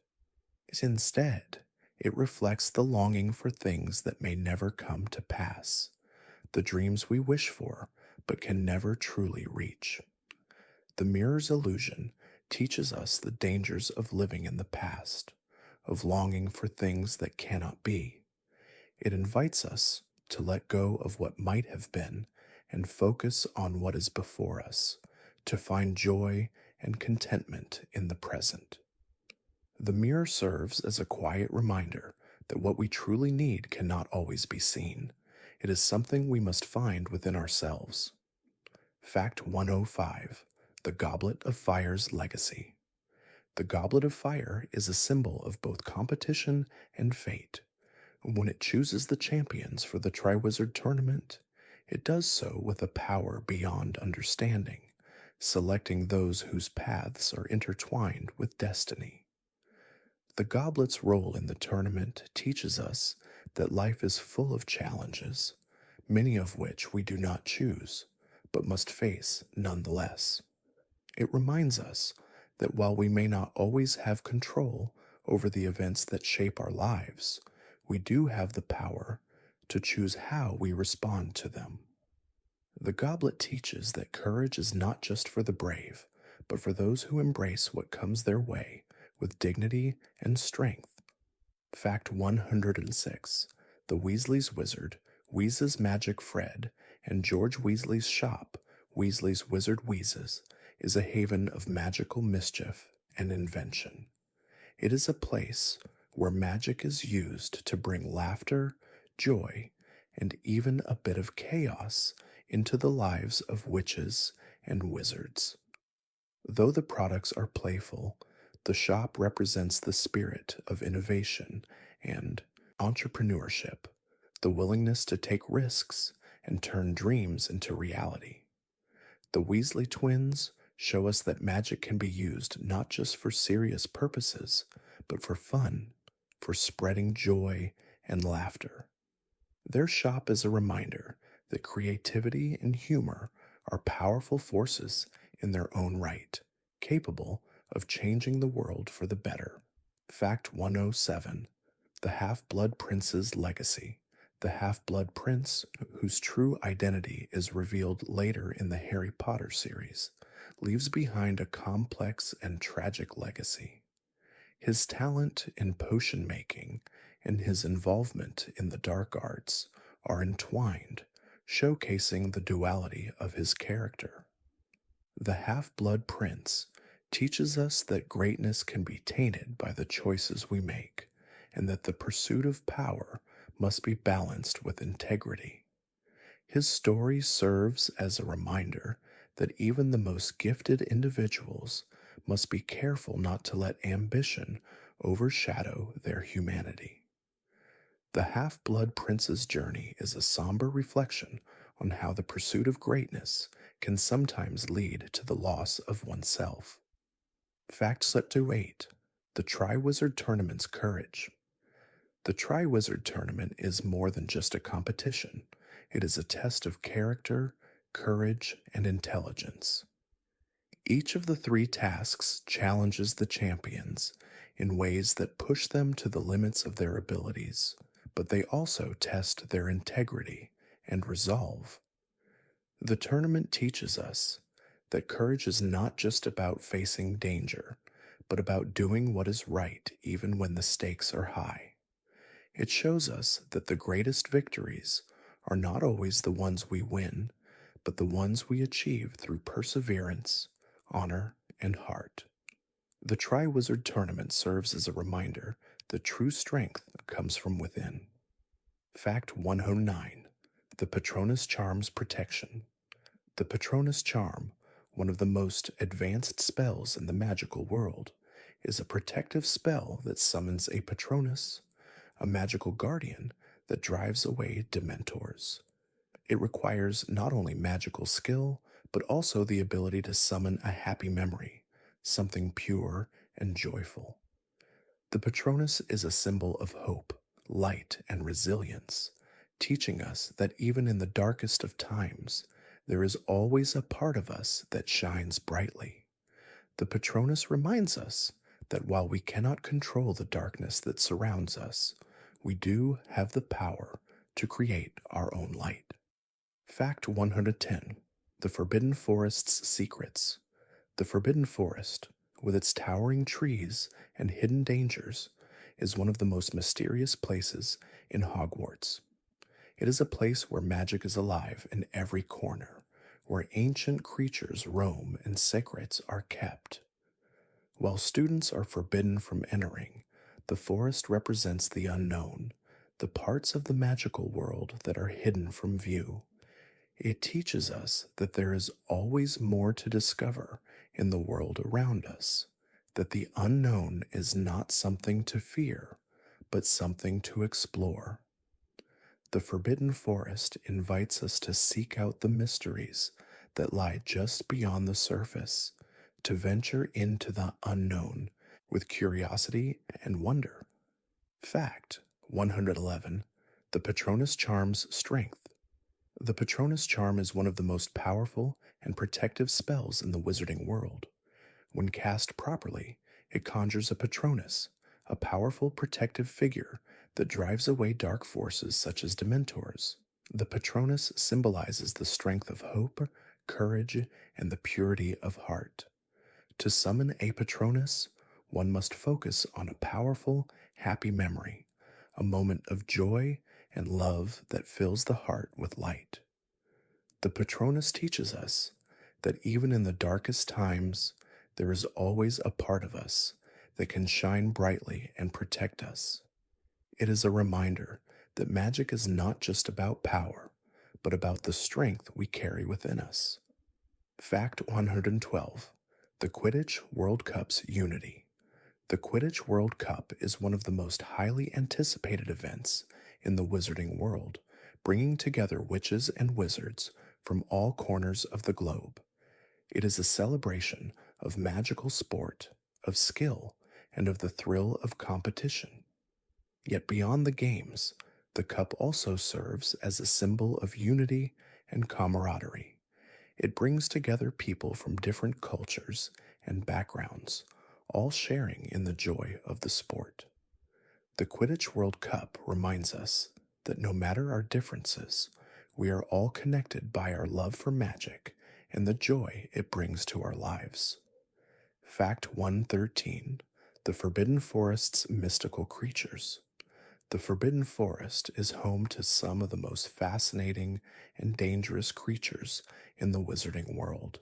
Instead, it reflects the longing for things that may never come to pass, the dreams we wish for but can never truly reach. The mirror's illusion teaches us the dangers of living in the past, of longing for things that cannot be. It invites us to let go of what might have been and focus on what is before us, to find joy and contentment in the present. The mirror serves as a quiet reminder that what we truly need cannot always be seen. It is something we must find within ourselves. Fact 105: The Goblet of Fire's Legacy. The Goblet of Fire is a symbol of both competition and fate. When it chooses the champions for the Triwizard Tournament, it does so with a power beyond understanding, selecting those whose paths are intertwined with destiny. The goblet's role in the tournament teaches us that life is full of challenges, many of which we do not choose, but must face nonetheless. It reminds us that while we may not always have control over the events that shape our lives, we do have the power to choose how we respond to them. The goblet teaches that courage is not just for the brave, but for those who embrace what comes their way with dignity and strength. Fact 106: The Weasley's Wizard, Wheezes Magic Fred, and George Weasley's shop, Weasley's Wizard Wheezes, is a haven of magical mischief and invention. It is a place where magic is used to bring laughter, joy, and even a bit of chaos into the lives of witches and wizards. Though the products are playful, the shop represents the spirit of innovation and entrepreneurship, the willingness to take risks and turn dreams into reality. The Weasley twins show us that magic can be used not just for serious purposes, but for fun, for spreading joy and laughter. Their shop is a reminder that creativity and humor are powerful forces in their own right, capable of changing the world for the better. Fact 107: The Half-Blood Prince's Legacy. The Half-Blood Prince, whose true identity is revealed later in the Harry Potter series, leaves behind a complex and tragic legacy. His talent in potion making and his involvement in the dark arts are entwined, showcasing the duality of his character. The Half-Blood Prince teaches us that greatness can be tainted by the choices we make, and that the pursuit of power must be balanced with integrity. His story serves as a reminder that even the most gifted individuals must be careful not to let ambition overshadow their humanity. The Half-Blood Prince's journey is a somber reflection on how the pursuit of greatness can sometimes lead to the loss of oneself. Fact 8: The Triwizard Tournament's Courage. The Triwizard Tournament is more than just a competition. It is a test of character, courage, and intelligence. Each of the 3 tasks challenges the champions in ways that push them to the limits of their abilities, but they also test their integrity and resolve. The tournament teaches us that courage is not just about facing danger, but about doing what is right even when the stakes are high. It shows us that the greatest victories are not always the ones we win, but the ones we achieve through perseverance, honor, and heart. The Triwizard Tournament serves as a reminder that true strength comes from within. Fact 109: The Patronus Charm's Protection. The Patronus Charm, one of the most advanced spells in the magical world, is a protective spell that summons a Patronus, a magical guardian that drives away Dementors. It requires not only magical skill, but also the ability to summon a happy memory, something pure and joyful. The Patronus is a symbol of hope, light, and resilience, teaching us that even in the darkest of times, there is always a part of us that shines brightly. The Patronus reminds us that while we cannot control the darkness that surrounds us, we do have the power to create our own light. Fact 110: The Forbidden Forest's Secrets. The Forbidden Forest, with its towering trees and hidden dangers, is one of the most mysterious places in Hogwarts. It is a place where magic is alive in every corner, where ancient creatures roam and secrets are kept. While students are forbidden from entering, the forest represents the unknown, the parts of the magical world that are hidden from view. It teaches us that there is always more to discover in the world around us, that the unknown is not something to fear, but something to explore. The Forbidden Forest invites us to seek out the mysteries that lie just beyond the surface, to venture into the unknown with curiosity and wonder. Fact 111: The Patronus Charm's Strength. The Patronus Charm is one of the most powerful and protective spells in the wizarding world. When cast properly, it conjures a Patronus, a powerful protective figure that drives away dark forces such as Dementors. The Patronus symbolizes the strength of hope, courage, and the purity of heart. To summon a Patronus, one must focus on a powerful, happy memory, a moment of joy and love that fills the heart with light. The Patronus teaches us that even in the darkest times, there is always a part of us that can shine brightly and protect us. It is a reminder that magic is not just about power, but about the strength we carry within us. Fact 112: The Quidditch World Cup's Unity. The Quidditch World Cup is one of the most highly anticipated events in the wizarding world, bringing together witches and wizards from all corners of the globe. It is a celebration of magical sport, of skill, and of the thrill of competition. Yet beyond the games, the cup also serves as a symbol of unity and camaraderie. It brings together people from different cultures and backgrounds, all sharing in the joy of the sport. The Quidditch World Cup reminds us that no matter our differences, we are all connected by our love for magic and the joy it brings to our lives. Fact 113: The Forbidden Forest's Mystical Creatures. The Forbidden Forest is home to some of the most fascinating and dangerous creatures in the wizarding world.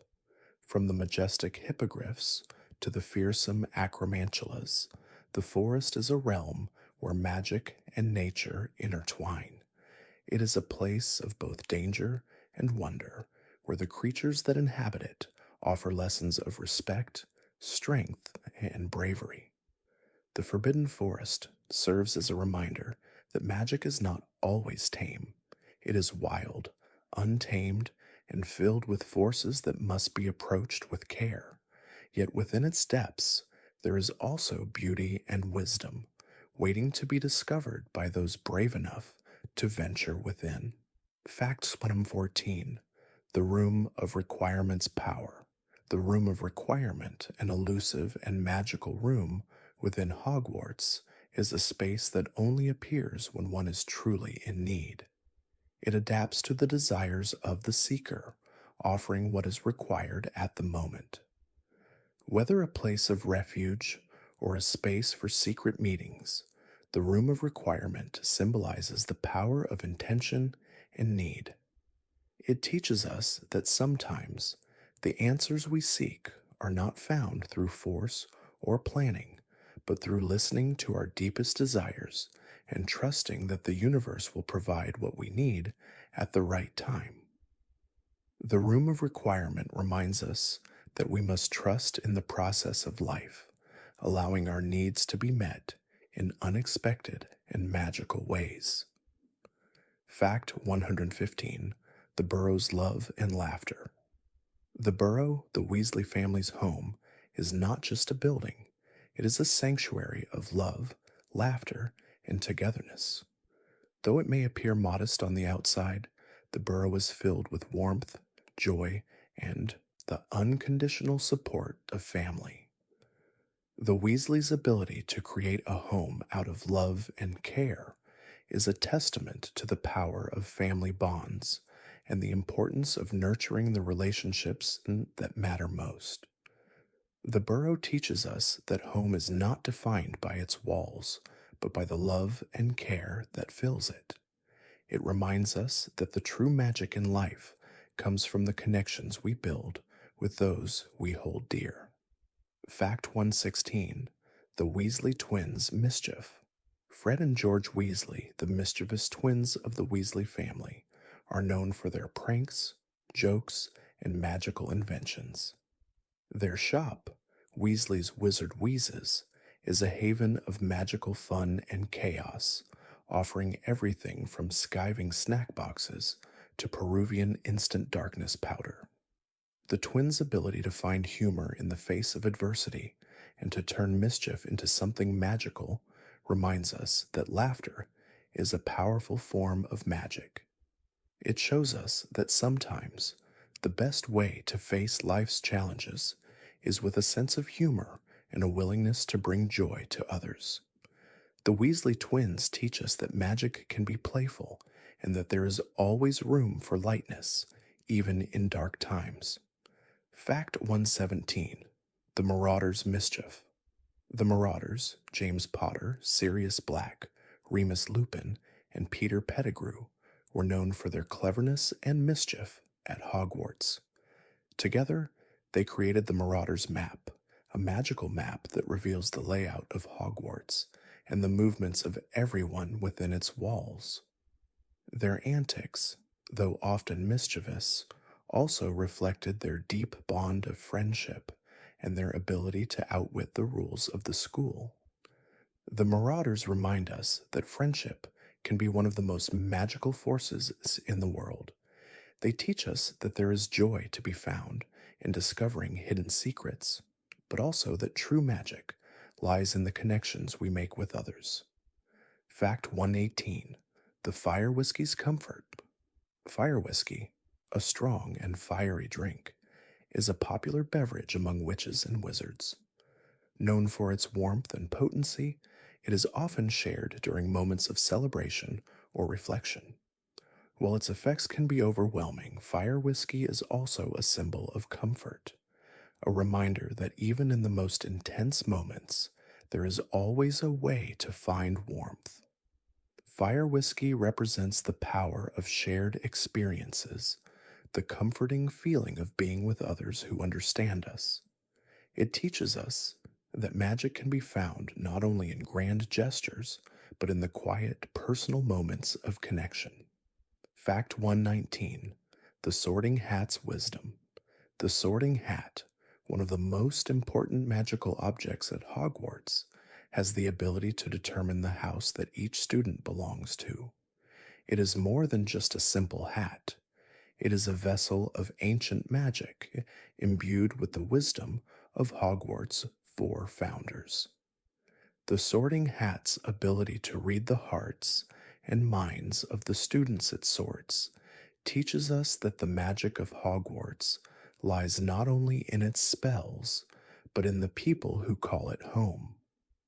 From the majestic hippogriffs to the fearsome acromantulas, the forest is a realm where magic and nature intertwine. It is a place of both danger and wonder, where the creatures that inhabit it offer lessons of respect, strength, and bravery. The Forbidden Forest serves as a reminder that magic is not always tame. It is wild, untamed, and filled with forces that must be approached with care. Yet within its depths, there is also beauty and wisdom, waiting to be discovered by those brave enough to venture within. Fact 114: The Room of Requirement's Power. The Room of Requirement, an elusive and magical room within Hogwarts, is a space that only appears when one is truly in need. It adapts to the desires of the seeker, offering what is required at the moment. Whether a place of refuge or a space for secret meetings, the Room of Requirement symbolizes the power of intention and need. It teaches us that sometimes the answers we seek are not found through force or planning, but through listening to our deepest desires and trusting that the universe will provide what we need at the right time. The Room of Requirement reminds us that we must trust in the process of life, allowing our needs to be met in unexpected and magical ways. Fact 115: The Burrow's Love and Laughter. The Burrow, the Weasley family's home, is not just a building, it is a sanctuary of love, laughter, and togetherness. Though it may appear modest on the outside, the Burrow is filled with warmth, joy, and the unconditional support of family. The Weasleys' ability to create a home out of love and care is a testament to the power of family bonds and the importance of nurturing the relationships that matter most. The Burrow teaches us that home is not defined by its walls, but by the love and care that fills it. It reminds us that the true magic in life comes from the connections we build with those we hold dear. Fact 116: The Weasley Twins' Mischief. Fred and George Weasley, the mischievous twins of the Weasley family, are known for their pranks, jokes, and magical inventions. Their shop, Weasley's Wizard Wheezes, is a haven of magical fun and chaos, offering everything from skiving snack boxes to Peruvian instant darkness powder. The twins' ability to find humor in the face of adversity and to turn mischief into something magical reminds us that laughter is a powerful form of magic. It shows us that sometimes the best way to face life's challenges is with a sense of humor and a willingness to bring joy to others. The Weasley twins teach us that magic can be playful and that there is always room for lightness, even in dark times. Fact 117: The Marauders' Mischief. The Marauders, James Potter, Sirius Black, Remus Lupin, and Peter Pettigrew, were known for their cleverness and mischief at Hogwarts. Together, they created the Marauders' Map, a magical map that reveals the layout of Hogwarts and the movements of everyone within its walls. Their antics, though often mischievous, also reflected their deep bond of friendship and their ability to outwit the rules of the school. The Marauders remind us that friendship can be one of the most magical forces in the world. They teach us that there is joy to be found in discovering hidden secrets, but also that true magic lies in the connections we make with others. Fact 118: The Fire Whiskey's Comfort. Fire whiskey, a strong and fiery drink, is a popular beverage among witches and wizards. Known for its warmth and potency, it is often shared during moments of celebration or reflection. While its effects can be overwhelming, fire whiskey is also a symbol of comfort, a reminder that even in the most intense moments, there is always a way to find warmth. Fire whiskey represents the power of shared experiences, the comforting feeling of being with others who understand us. It teaches us that magic can be found not only in grand gestures, but in the quiet, personal moments of connection. Fact 119: The Sorting Hat's Wisdom. The Sorting Hat, one of the most important magical objects at Hogwarts, has the ability to determine the house that each student belongs to. It is more than just a simple hat. It is a vessel of ancient magic, imbued with the wisdom of Hogwarts' four founders. The Sorting Hat's ability to read the hearts and minds of the students it sorts teaches us that the magic of Hogwarts lies not only in its spells, but in the people who call it home.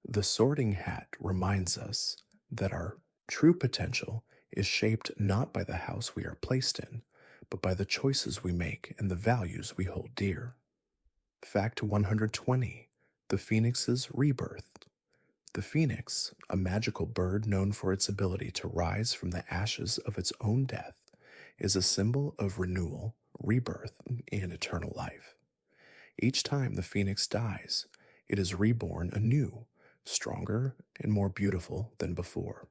The Sorting Hat reminds us that our true potential is shaped not by the house we are placed in, but by the choices we make and the values we hold dear. Fact 120: The Phoenix's Rebirth. The phoenix, a magical bird known for its ability to rise from the ashes of its own death, is a symbol of renewal, rebirth, and eternal life. Each time the phoenix dies, it is reborn anew, stronger and more beautiful than before.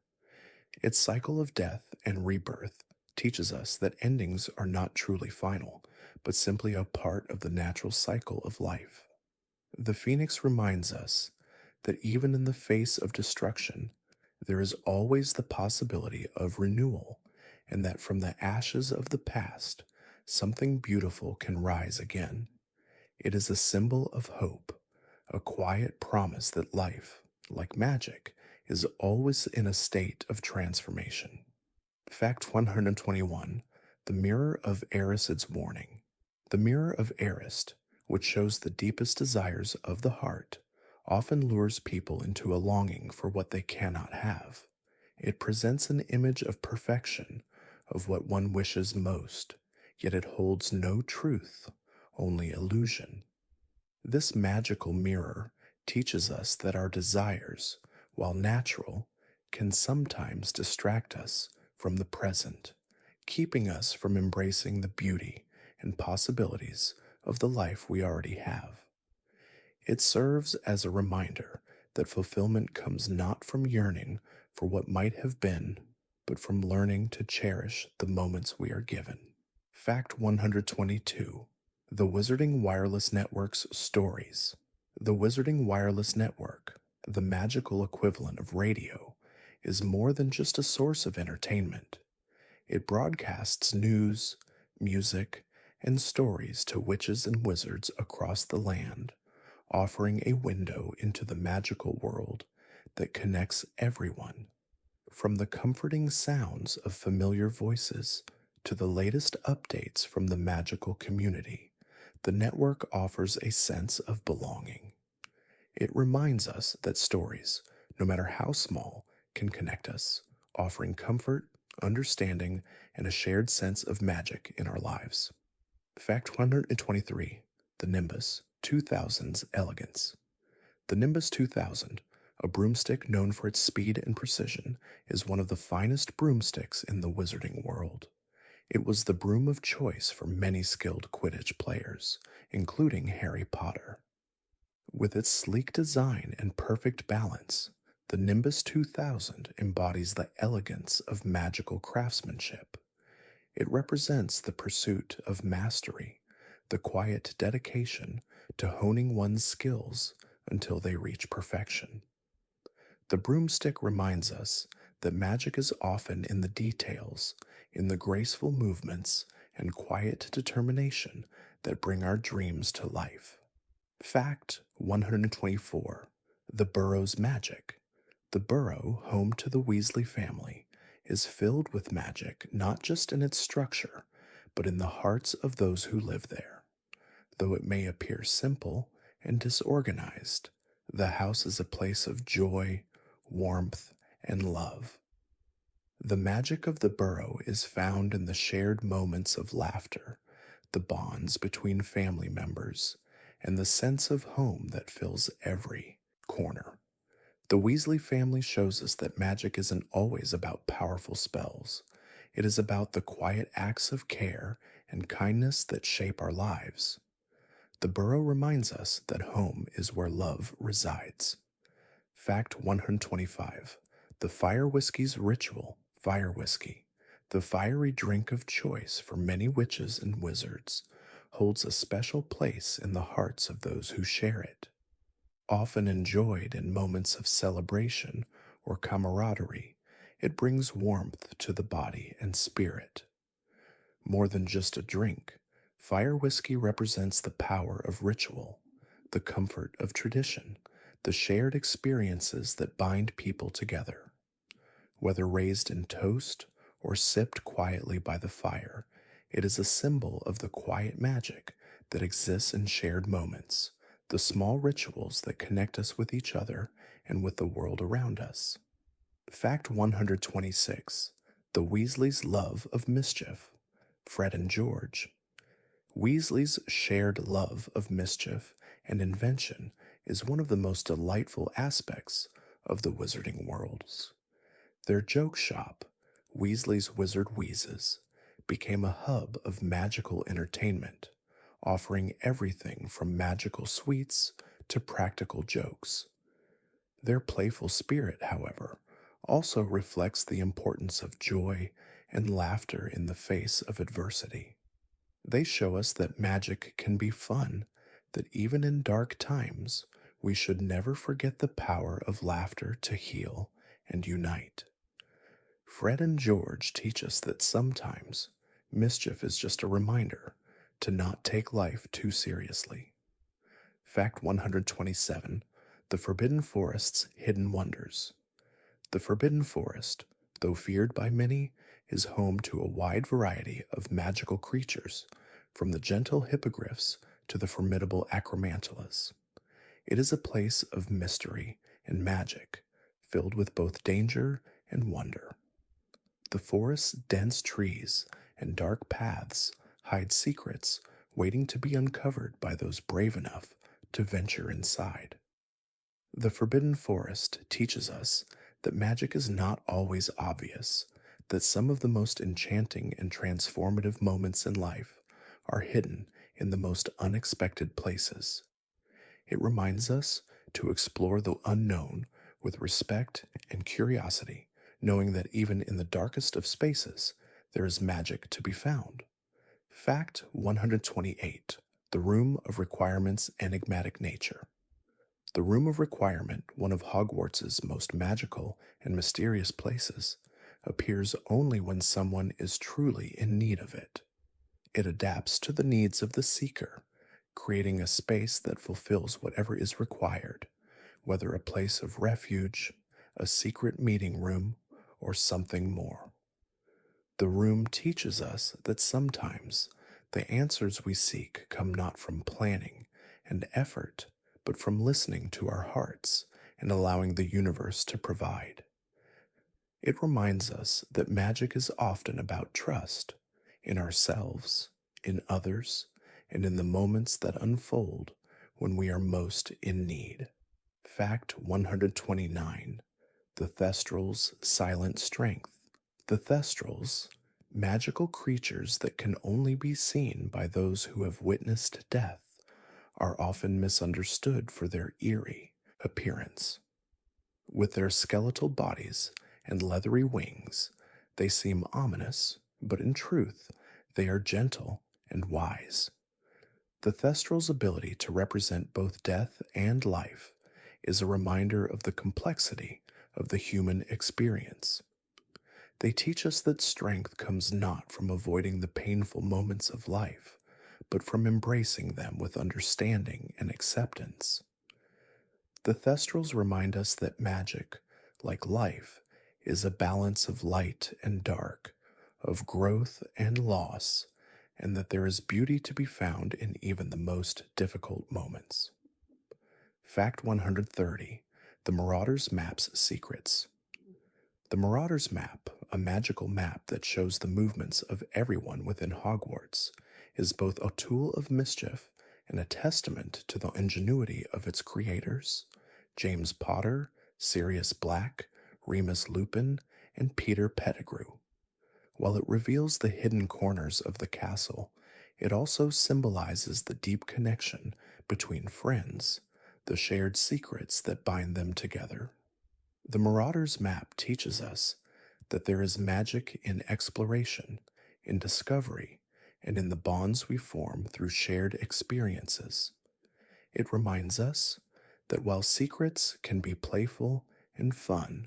Its cycle of death and rebirth teaches us that endings are not truly final, but simply a part of the natural cycle of life. The phoenix reminds us that even in the face of destruction, there is always the possibility of renewal, and that from the ashes of the past, something beautiful can rise again. It is a symbol of hope, a quiet promise that life, like magic, is always in a state of transformation. Fact 121: The Mirror of Eris's Warning. The mirror of Eris, which shows the deepest desires of the heart, often lures people into a longing for what they cannot have. It presents an image of perfection, of what one wishes most, yet it holds no truth, only illusion. This magical mirror teaches us that our desires, while natural, can sometimes distract us from the present, keeping us from embracing the beauty and possibilities of the life we already have. It serves as a reminder that fulfillment comes not from yearning for what might have been, but from learning to cherish the moments we are given. Fact 122: The Wizarding Wireless Network's Stories. The Wizarding Wireless Network, the magical equivalent of radio, is more than just a source of entertainment. It broadcasts news, music, and stories to witches and wizards across the land, offering a window into the magical world that connects everyone. From the comforting sounds of familiar voices to the latest updates from the magical community, the network offers a sense of belonging. It reminds us that stories, no matter how small, can connect us, offering comfort, understanding, and a shared sense of magic in our lives. Fact 123: The Nimbus 2000's Elegance. The Nimbus 2000, a broomstick known for its speed and precision, is one of the finest broomsticks in the wizarding world. It was the broom of choice for many skilled Quidditch players, including Harry Potter. With its sleek design and perfect balance, the Nimbus 2000 embodies the elegance of magical craftsmanship. It represents the pursuit of mastery, the quiet dedication to honing one's skills until they reach perfection. The broomstick reminds us that magic is often in the details, in the graceful movements and quiet determination that bring our dreams to life. Fact 124: The Burrow's Magic. The Burrow, home to the Weasley family, is filled with magic not just in its structure, but in the hearts of those who live there. Though it may appear simple and disorganized, the house is a place of joy, warmth, and love. The magic of the burrow is found in the shared moments of laughter, the bonds between family members, and the sense of home that fills every corner. The Weasley family shows us that magic isn't always about powerful spells. It is about the quiet acts of care and kindness that shape our lives. The burrow reminds us that home is where love resides. Fact 125: The Fire Whiskey's Ritual. Fire Whiskey, the fiery drink of choice for many witches and wizards, holds a special place in the hearts of those who share it. Often enjoyed in moments of celebration or camaraderie, it brings warmth to the body and spirit. More than just a drink, fire whiskey represents the power of ritual, the comfort of tradition, the shared experiences that bind people together. Whether raised in toast or sipped quietly by the fire, it is a symbol of the quiet magic that exists in shared moments, the small rituals that connect us with each other and with the world around us. Fact 126: The Weasleys' Love of Mischief. Fred and George. Weasley's shared love of mischief and invention is one of the most delightful aspects of the wizarding worlds. Their joke shop, Weasley's Wizard Wheezes, became a hub of magical entertainment, offering everything from magical sweets to practical jokes. Their playful spirit, however, also reflects the importance of joy and laughter in the face of adversity. They show us that magic can be fun, that even in dark times, We should never forget the power of laughter to heal and unite. Fred and George teach us that sometimes mischief is just a reminder to not take life too seriously. Fact 127: The Forbidden Forest's Hidden Wonders. The Forbidden Forest, though feared by many, is home to a wide variety of magical creatures, from the gentle hippogriffs to the formidable acromantulas. It is a place of mystery and magic, filled with both danger and wonder. The forest's dense trees and dark paths hide secrets waiting to be uncovered by those brave enough to venture inside. The Forbidden Forest teaches us that magic is not always obvious, that some of the most enchanting and transformative moments in life are hidden in the most unexpected places. It reminds us to explore the unknown with respect and curiosity, knowing that even in the darkest of spaces, there is magic to be found. Fact 128: The Room of Requirement's Enigmatic Nature. The Room of Requirement, one of Hogwarts's most magical and mysterious places, appears only when someone is truly in need of it. It adapts to the needs of the seeker, creating a space that fulfills whatever is required, whether a place of refuge, a secret meeting room, or something more. The room teaches us that sometimes the answers we seek come not from planning and effort, but from listening to our hearts and allowing the universe to provide. It reminds us that magic is often about trust in ourselves, in others, and in the moments that unfold when we are most in need. Fact 129: The Thestral's Silent Strength. The Thestrals, magical creatures that can only be seen by those who have witnessed death, are often misunderstood for their eerie appearance. With their skeletal bodies and leathery wings, they seem ominous, but in truth, they are gentle and wise. The Thestral's ability to represent both death and life is a reminder of the complexity of the human experience. They teach us that strength comes not from avoiding the painful moments of life, but from embracing them with understanding and acceptance. The Thestrals remind us that magic, like life, is a balance of light and dark, of growth and loss, and that there is beauty to be found in even the most difficult moments. Fact 130: The Marauder's Map's Secrets. The Marauder's Map, a magical map that shows the movements of everyone within Hogwarts, is both a tool of mischief and a testament to the ingenuity of its creators, James Potter, Sirius Black, Remus Lupin, and Peter Pettigrew. While it reveals the hidden corners of the castle, it also symbolizes the deep connection between friends, the shared secrets that bind them together. The Marauder's Map teaches us that there is magic in exploration, in discovery, and in the bonds we form through shared experiences. It reminds us that while secrets can be playful and fun,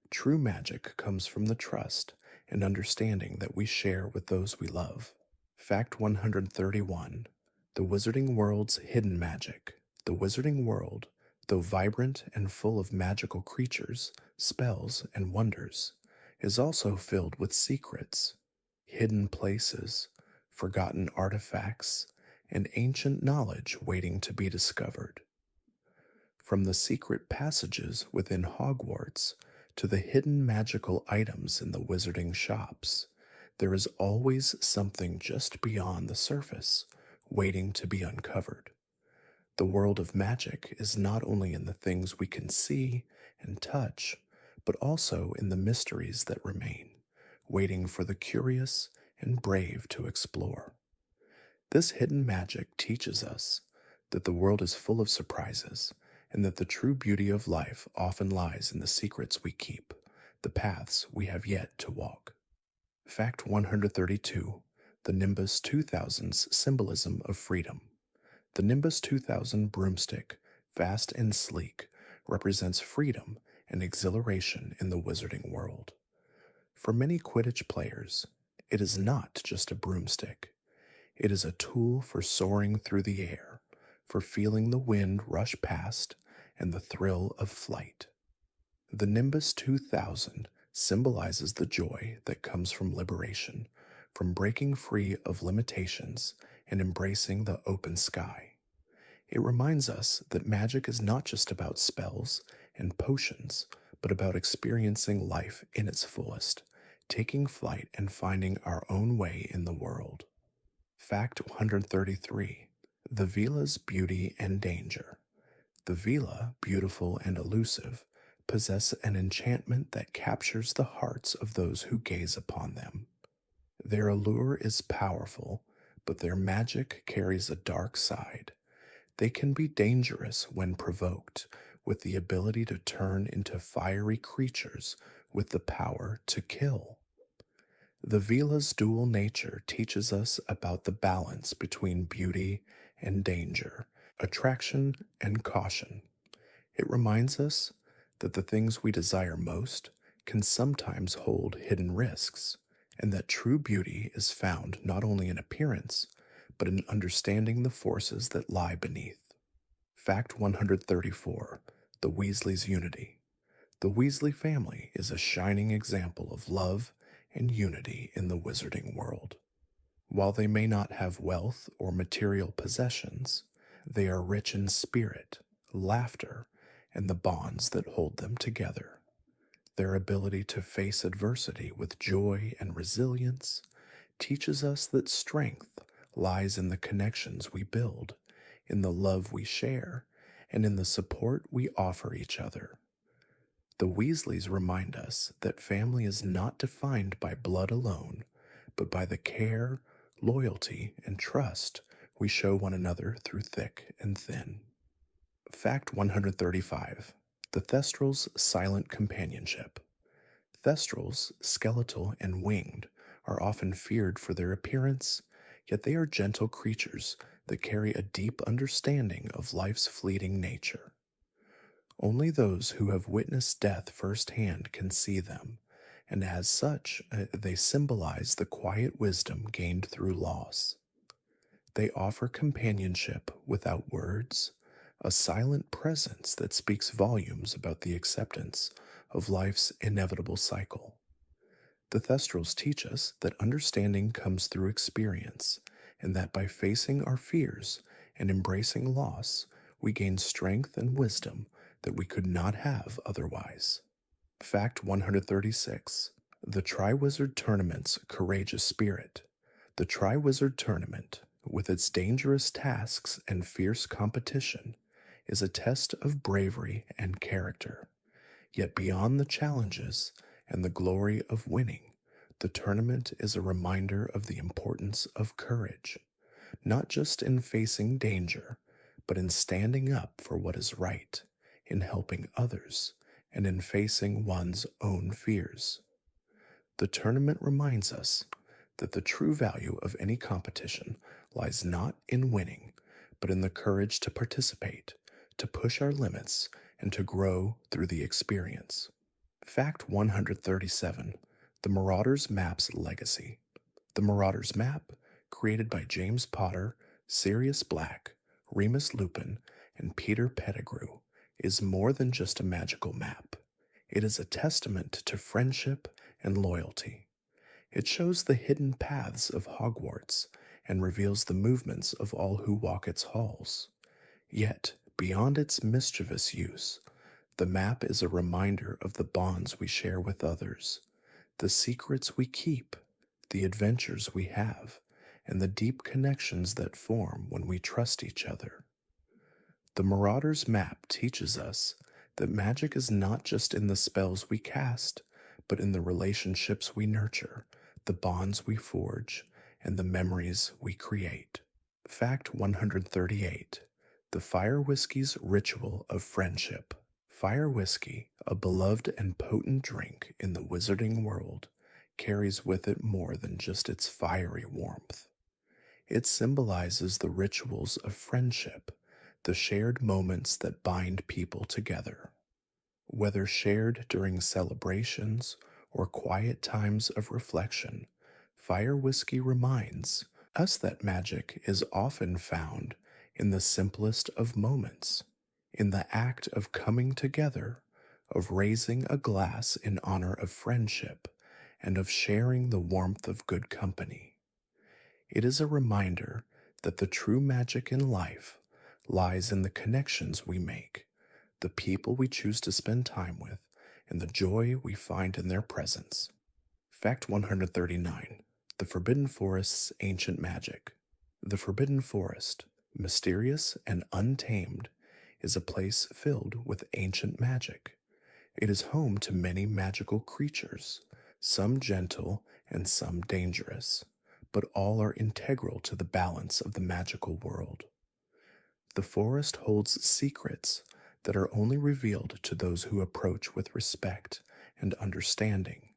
true magic comes from the trust and understanding that we share with those we love. Fact 131: The Wizarding World's Hidden Magic. The Wizarding World, though vibrant and full of magical creatures, spells, and wonders, is also filled with secrets, hidden places, forgotten artifacts, and ancient knowledge waiting to be discovered. From the secret passages within Hogwarts to the hidden magical items in the wizarding shops, there is always something just beyond the surface, waiting to be uncovered. The world of magic is not only in the things we can see and touch, but also in the mysteries that remain, waiting for the curious and brave to explore. This hidden magic teaches us that the world is full of surprises, and that the true beauty of life often lies in the secrets we keep, the paths we have yet to walk. Fact 132: The Nimbus 2000's Symbolism of Freedom. The Nimbus 2000 broomstick fast and sleek, represents freedom and exhilaration in the wizarding world. For many Quidditch players, it is not just a broomstick. It is a tool for soaring through the air, for feeling the wind rush past and the thrill of flight. The Nimbus 2000 symbolizes the joy that comes from liberation, from breaking free of limitations and embracing the open sky. It reminds us that magic is not just about spells and potions, but about experiencing life in its fullest, taking flight and finding our own way in the world. Fact 133. The Vila's beauty and danger. The Vila, beautiful and elusive, possess an enchantment that captures the hearts of those who gaze upon them. Their allure is powerful, but their magic carries a dark side. They can be dangerous when provoked, with the ability to turn into fiery creatures with the power to kill. The Vila's dual nature teaches us about the balance between beauty and danger, attraction and caution. It reminds us that the things we desire most can sometimes hold hidden risks, and that true beauty is found not only in appearance, but in understanding the forces that lie beneath. Fact 134. The Weasley's Unity. The Weasley family is a shining example of love and unity in the wizarding world. While they may not have wealth or material possessions, they are rich in spirit, laughter, and the bonds that hold them together. Their ability to face adversity with joy and resilience teaches us that strength lies in the connections we build, in the love we share, and in the support we offer each other. The Weasleys remind us that family is not defined by blood alone, but by the care, loyalty, and trust we show one another through thick and thin. Fact 135. The Thestral's Silent Companionship. Thestrals, skeletal and winged, are often feared for their appearance, yet they are gentle creatures that carry a deep understanding of life's fleeting nature. Only those who have witnessed death firsthand can see them, and as such, they symbolize the quiet wisdom gained through loss. They offer companionship without words, a silent presence that speaks volumes about the acceptance of life's inevitable cycle. The Thestrals teach us that understanding comes through experience, and that by facing our fears and embracing loss, we gain strength and wisdom that we could not have otherwise. Fact 136. The Triwizard Tournament's Courageous Spirit. The Triwizard Tournament, with its dangerous tasks and fierce competition, is a test of bravery and character. Yet beyond the challenges and the glory of winning, the tournament is a reminder of the importance of courage, not just in facing danger, but in standing up for what is right, in helping others, and in facing one's own fears. The tournament reminds us that the true value of any competition lies not in winning, but in the courage to participate, to push our limits, and to grow through the experience. Fact 137. The Marauder's Map's Legacy. The Marauder's Map, created by James Potter, Sirius Black, Remus Lupin, and Peter Pettigrew, is more than just a magical map. It is a testament to friendship and loyalty. It shows the hidden paths of Hogwarts and reveals the movements of all who walk its halls. Yet, beyond its mischievous use, the map is a reminder of the bonds we share with others, the secrets we keep, the adventures we have, and the deep connections that form when we trust each other. The Marauder's Map teaches us that magic is not just in the spells we cast, but in the relationships we nurture, the bonds we forge, and the memories we create. Fact 138. The Fire Whiskey's Ritual of Friendship. Fire whiskey, a beloved and potent drink in the wizarding world, carries with it more than just its fiery warmth. It symbolizes the rituals of friendship, the shared moments that bind people together. Whether shared during celebrations or quiet times of reflection, fire whiskey reminds us that magic is often found in the simplest of moments, in the act of coming together, of raising a glass in honor of friendship, and of sharing the warmth of good company. It is a reminder that the true magic in life lies in the connections we make, the people we choose to spend time with, and the joy we find in their presence. Fact 139: The Forbidden Forest's Ancient Magic. The Forbidden Forest, mysterious and untamed, is a place filled with ancient magic. It is home to many magical creatures, some gentle and some dangerous, but all are integral to the balance of the magical world. The forest holds secrets that are only revealed to those who approach with respect and understanding.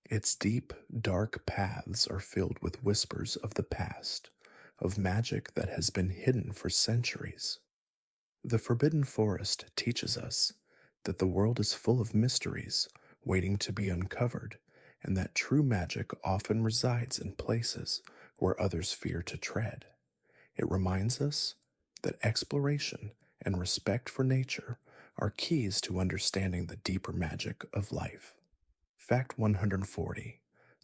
Its deep, dark paths are filled with whispers of the past, of magic that has been hidden for centuries. The Forbidden Forest teaches us that the world is full of mysteries waiting to be uncovered, and that true magic often resides in places where others fear to tread. It reminds us that exploration and respect for nature are keys to understanding the deeper magic of life. Fact 140: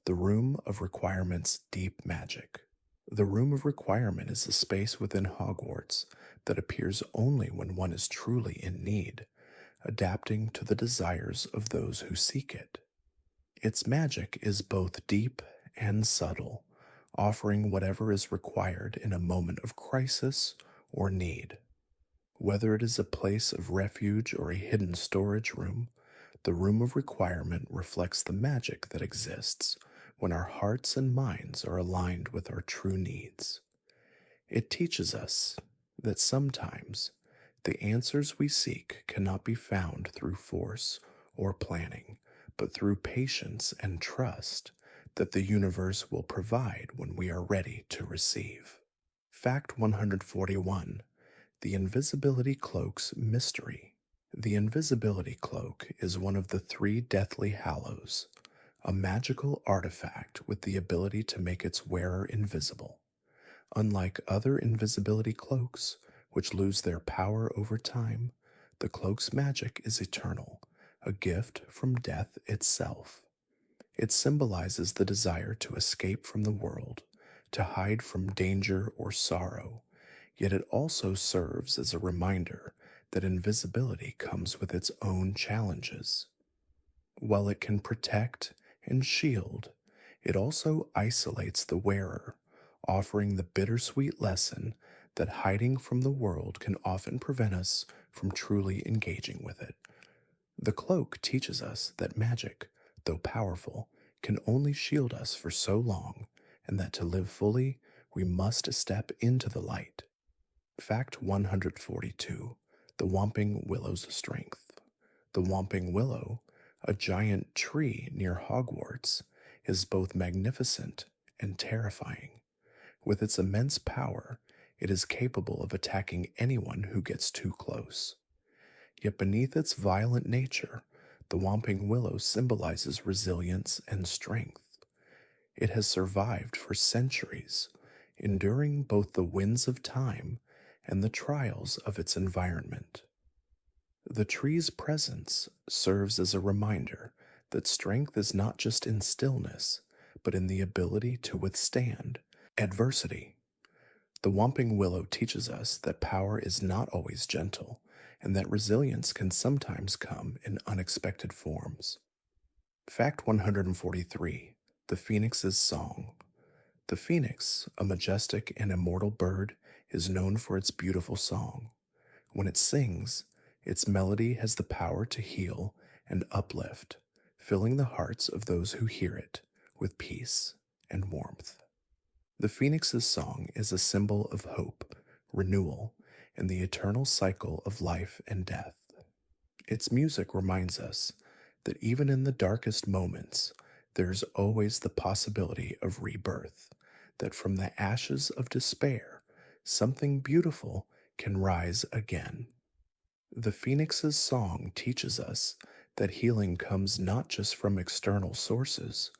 The Room of Requirement's Deep Magic. The Room of Requirement is a space within Hogwarts that appears only when one is truly in need, adapting to the desires of those who seek it. Its magic is both deep and subtle, offering whatever is required in a moment of crisis or need. Whether it is a place of refuge or a hidden storage room, the Room of Requirement reflects the magic that exists when our hearts and minds are aligned with our true needs. It teaches us that sometimes the answers we seek cannot be found through force or planning, but through patience and trust that the universe will provide when we are ready to receive. Fact 141: The Invisibility Cloak's Mystery. The invisibility cloak is one of the three Deathly Hallows, a magical artifact with the ability to make its wearer invisible. Unlike other invisibility cloaks, which lose their power over time, the cloak's magic is eternal, a gift from death itself. It symbolizes the desire to escape from the world, to hide from danger or sorrow, yet it also serves as a reminder that invisibility comes with its own challenges. While it can protect and shield, it also isolates the wearer, offering the bittersweet lesson that hiding from the world can often prevent us from truly engaging with it. The cloak teaches us that magic, though powerful, can only shield us for so long, and that to live fully, we must step into the light. Fact 142: The Whomping Willow's Strength. The Whomping Willow, a giant tree near Hogwarts, is both magnificent and terrifying. With its immense power, it is capable of attacking anyone who gets too close. Yet beneath its violent nature, the Whomping Willow symbolizes resilience and strength. It has survived for centuries, enduring both the winds of time and the trials of its environment. The tree's presence serves as a reminder that strength is not just in stillness, but in the ability to withstand adversity. The Whomping Willow teaches us that power is not always gentle, and that resilience can sometimes come in unexpected forms. Fact 143: The Phoenix's Song. The phoenix, a majestic and immortal bird, is known for its beautiful song. When it sings, its melody has the power to heal and uplift, filling the hearts of those who hear it with peace and warmth. The phoenix's song is a symbol of hope, renewal, and the eternal cycle of life and death. Its music reminds us that even in the darkest moments, there is always the possibility of rebirth, that from the ashes of despair, something beautiful can rise again. The phoenix's song teaches us that healing comes not just from external sources,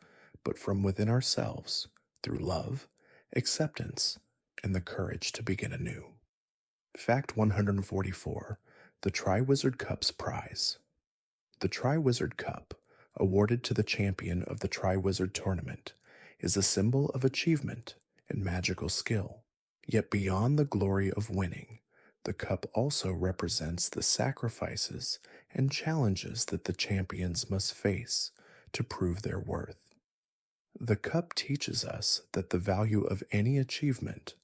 but from within ourselves through love, acceptance, and the courage to begin anew. Fact 144: the Triwizard Cup's Prize. The Triwizard Cup, awarded to the champion of the Triwizard Tournament, is a symbol of achievement and magical skill. Yet beyond the glory of winning, the cup also represents the sacrifices and challenges that the champions must face to prove their worth. The cup teaches us that the value of any achievement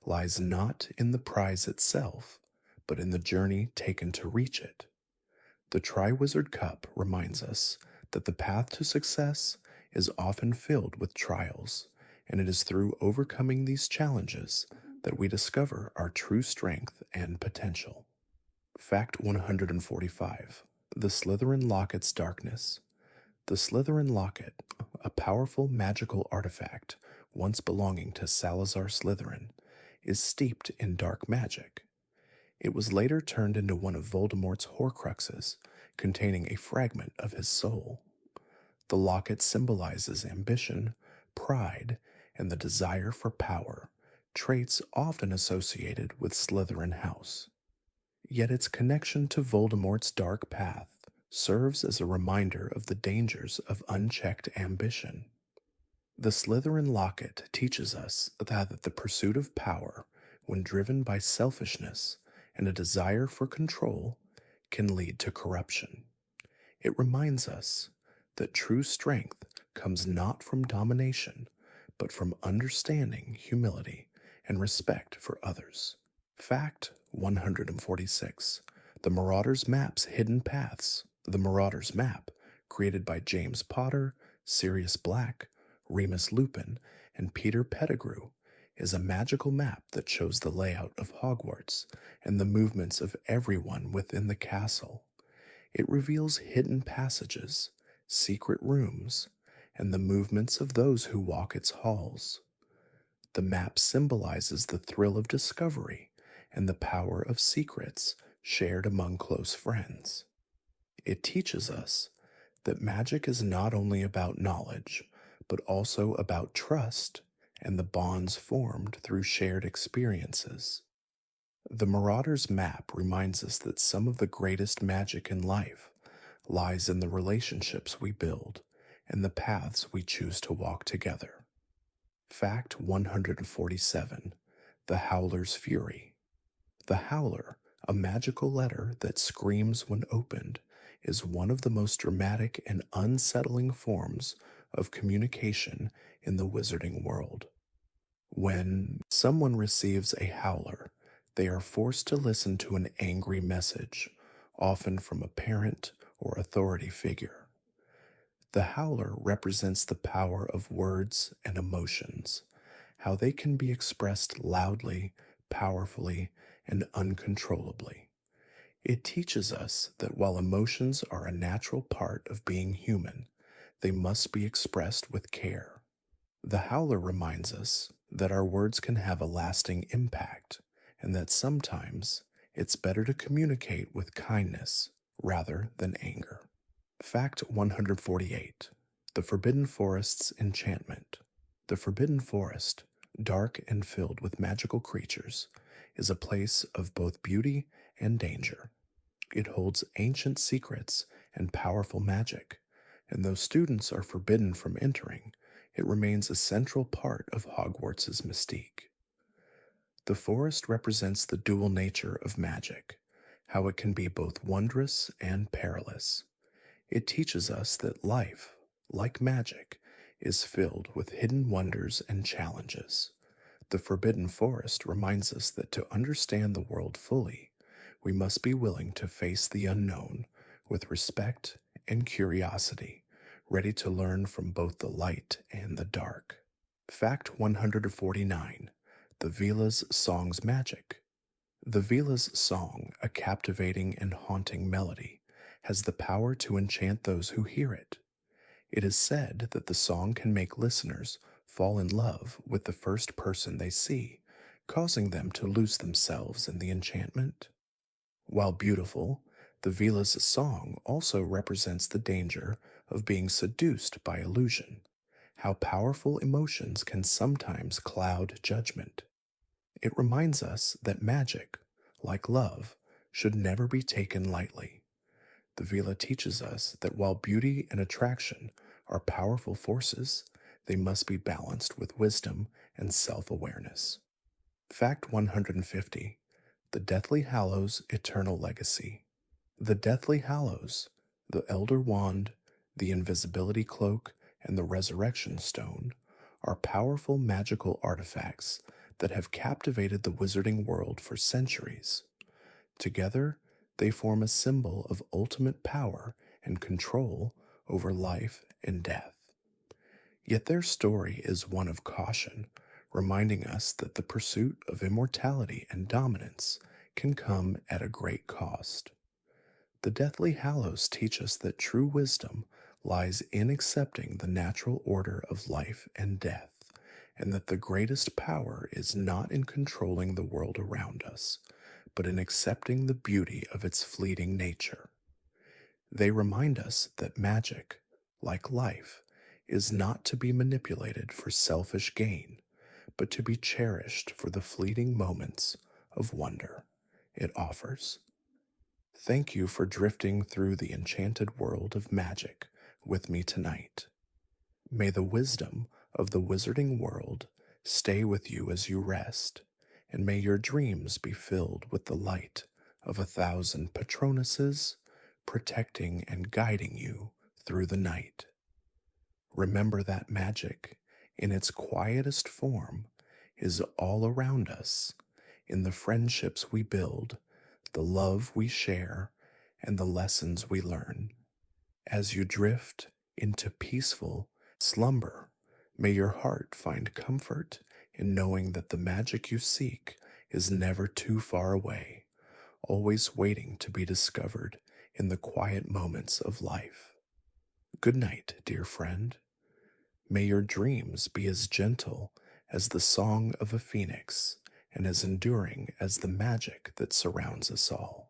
lies not in the prize itself, but in the journey taken to reach it. The Triwizard Cup reminds us that the path to success is often filled with trials, and it is through overcoming these challenges that we discover our true strength and potential. Fact 145: the Slytherin Locket's Darkness. The Slytherin Locket, a powerful magical artifact once belonging to Salazar Slytherin, is steeped in dark magic. It was later turned into one of Voldemort's Horcruxes, containing a fragment of his soul. The locket symbolizes ambition, pride, and the desire for power, traits often associated with Slytherin House. Yet its connection to Voldemort's dark path serves as a reminder of the dangers of unchecked ambition. The Slytherin Locket teaches us that the pursuit of power, when driven by selfishness and a desire for control, can lead to corruption. It reminds us that true strength comes not from domination, but from understanding, humility, and respect for others. Fact 146: the Marauder's Map's Hidden Paths. The Marauder's Map, created by James Potter, Sirius Black, Remus Lupin, and Peter Pettigrew, is a magical map that shows the layout of Hogwarts and the movements of everyone within the castle. It reveals hidden passages, secret rooms, and the movements of those who walk its halls. The map symbolizes the thrill of discovery and the power of secrets shared among close friends. It teaches us that magic is not only about knowledge, but also about trust and the bonds formed through shared experiences. The Marauder's Map reminds us that some of the greatest magic in life lies in the relationships we build and the paths we choose to walk together. Fact 147: the Howler's Fury. The Howler, a magical letter that screams when opened, is one of the most dramatic and unsettling forms of communication in the wizarding world. When someone receives a howler, they are forced to listen to an angry message, often from a parent or authority figure. The howler represents the power of words and emotions, how they can be expressed loudly, powerfully, and uncontrollably. It teaches us that while emotions are a natural part of being human, they must be expressed with care. The howler reminds us that our words can have a lasting impact, and that sometimes it's better to communicate with kindness rather than anger. Fact 148: the Forbidden Forest's Enchantment. The Forbidden Forest, dark and filled with magical creatures, is a place of both beauty and danger. It holds ancient secrets and powerful magic, and though students are forbidden from entering, it remains a central part of Hogwarts' mystique. The forest represents the dual nature of magic, how it can be both wondrous and perilous. It teaches us that life, like magic, is filled with hidden wonders and challenges. The Forbidden Forest reminds us that to understand the world fully, we must be willing to face the unknown with respect and curiosity, ready to learn from both the light and the dark. Fact 149: the Veela's Song's Magic. The Veela's Song, a captivating and haunting melody, has the power to enchant those who hear it. It is said that the song can make listeners fall in love with the first person they see, causing them to lose themselves in the enchantment. While beautiful, the Vila's song also represents the danger of being seduced by illusion, how powerful emotions can sometimes cloud judgment. It reminds us that magic, like love, should never be taken lightly. The Vila teaches us that while beauty and attraction are powerful forces, they must be balanced with wisdom and self awareness. Fact 150: The Deathly Hallows' Eternal Legacy. The Deathly Hallows, the Elder Wand, the Invisibility Cloak, and the Resurrection Stone, are powerful magical artifacts that have captivated the wizarding world for centuries. Together, they form a symbol of ultimate power and control over life and death. Yet their story is one of caution, reminding us that the pursuit of immortality and dominance can come at a great cost. The Deathly Hallows teach us that true wisdom lies in accepting the natural order of life and death, and that the greatest power is not in controlling the world around us, but in accepting the beauty of its fleeting nature. They remind us that magic, like life, is not to be manipulated for selfish gain, but to be cherished for the fleeting moments of wonder it offers. Thank you for drifting through the enchanted world of magic with me tonight. May the wisdom of the wizarding world stay with you as you rest, and may your dreams be filled with the light of 1,000 Patronuses, protecting and guiding you through the night. Remember that magic, in its quietest form, is all around us, in the friendships we build, the love we share, and the lessons we learn. As you drift into peaceful slumber, may your heart find comfort in knowing that the magic you seek is never too far away, always waiting to be discovered in the quiet moments of life. Good night, dear friend. May your dreams be as gentle as the song of a phoenix and as enduring as the magic that surrounds us all.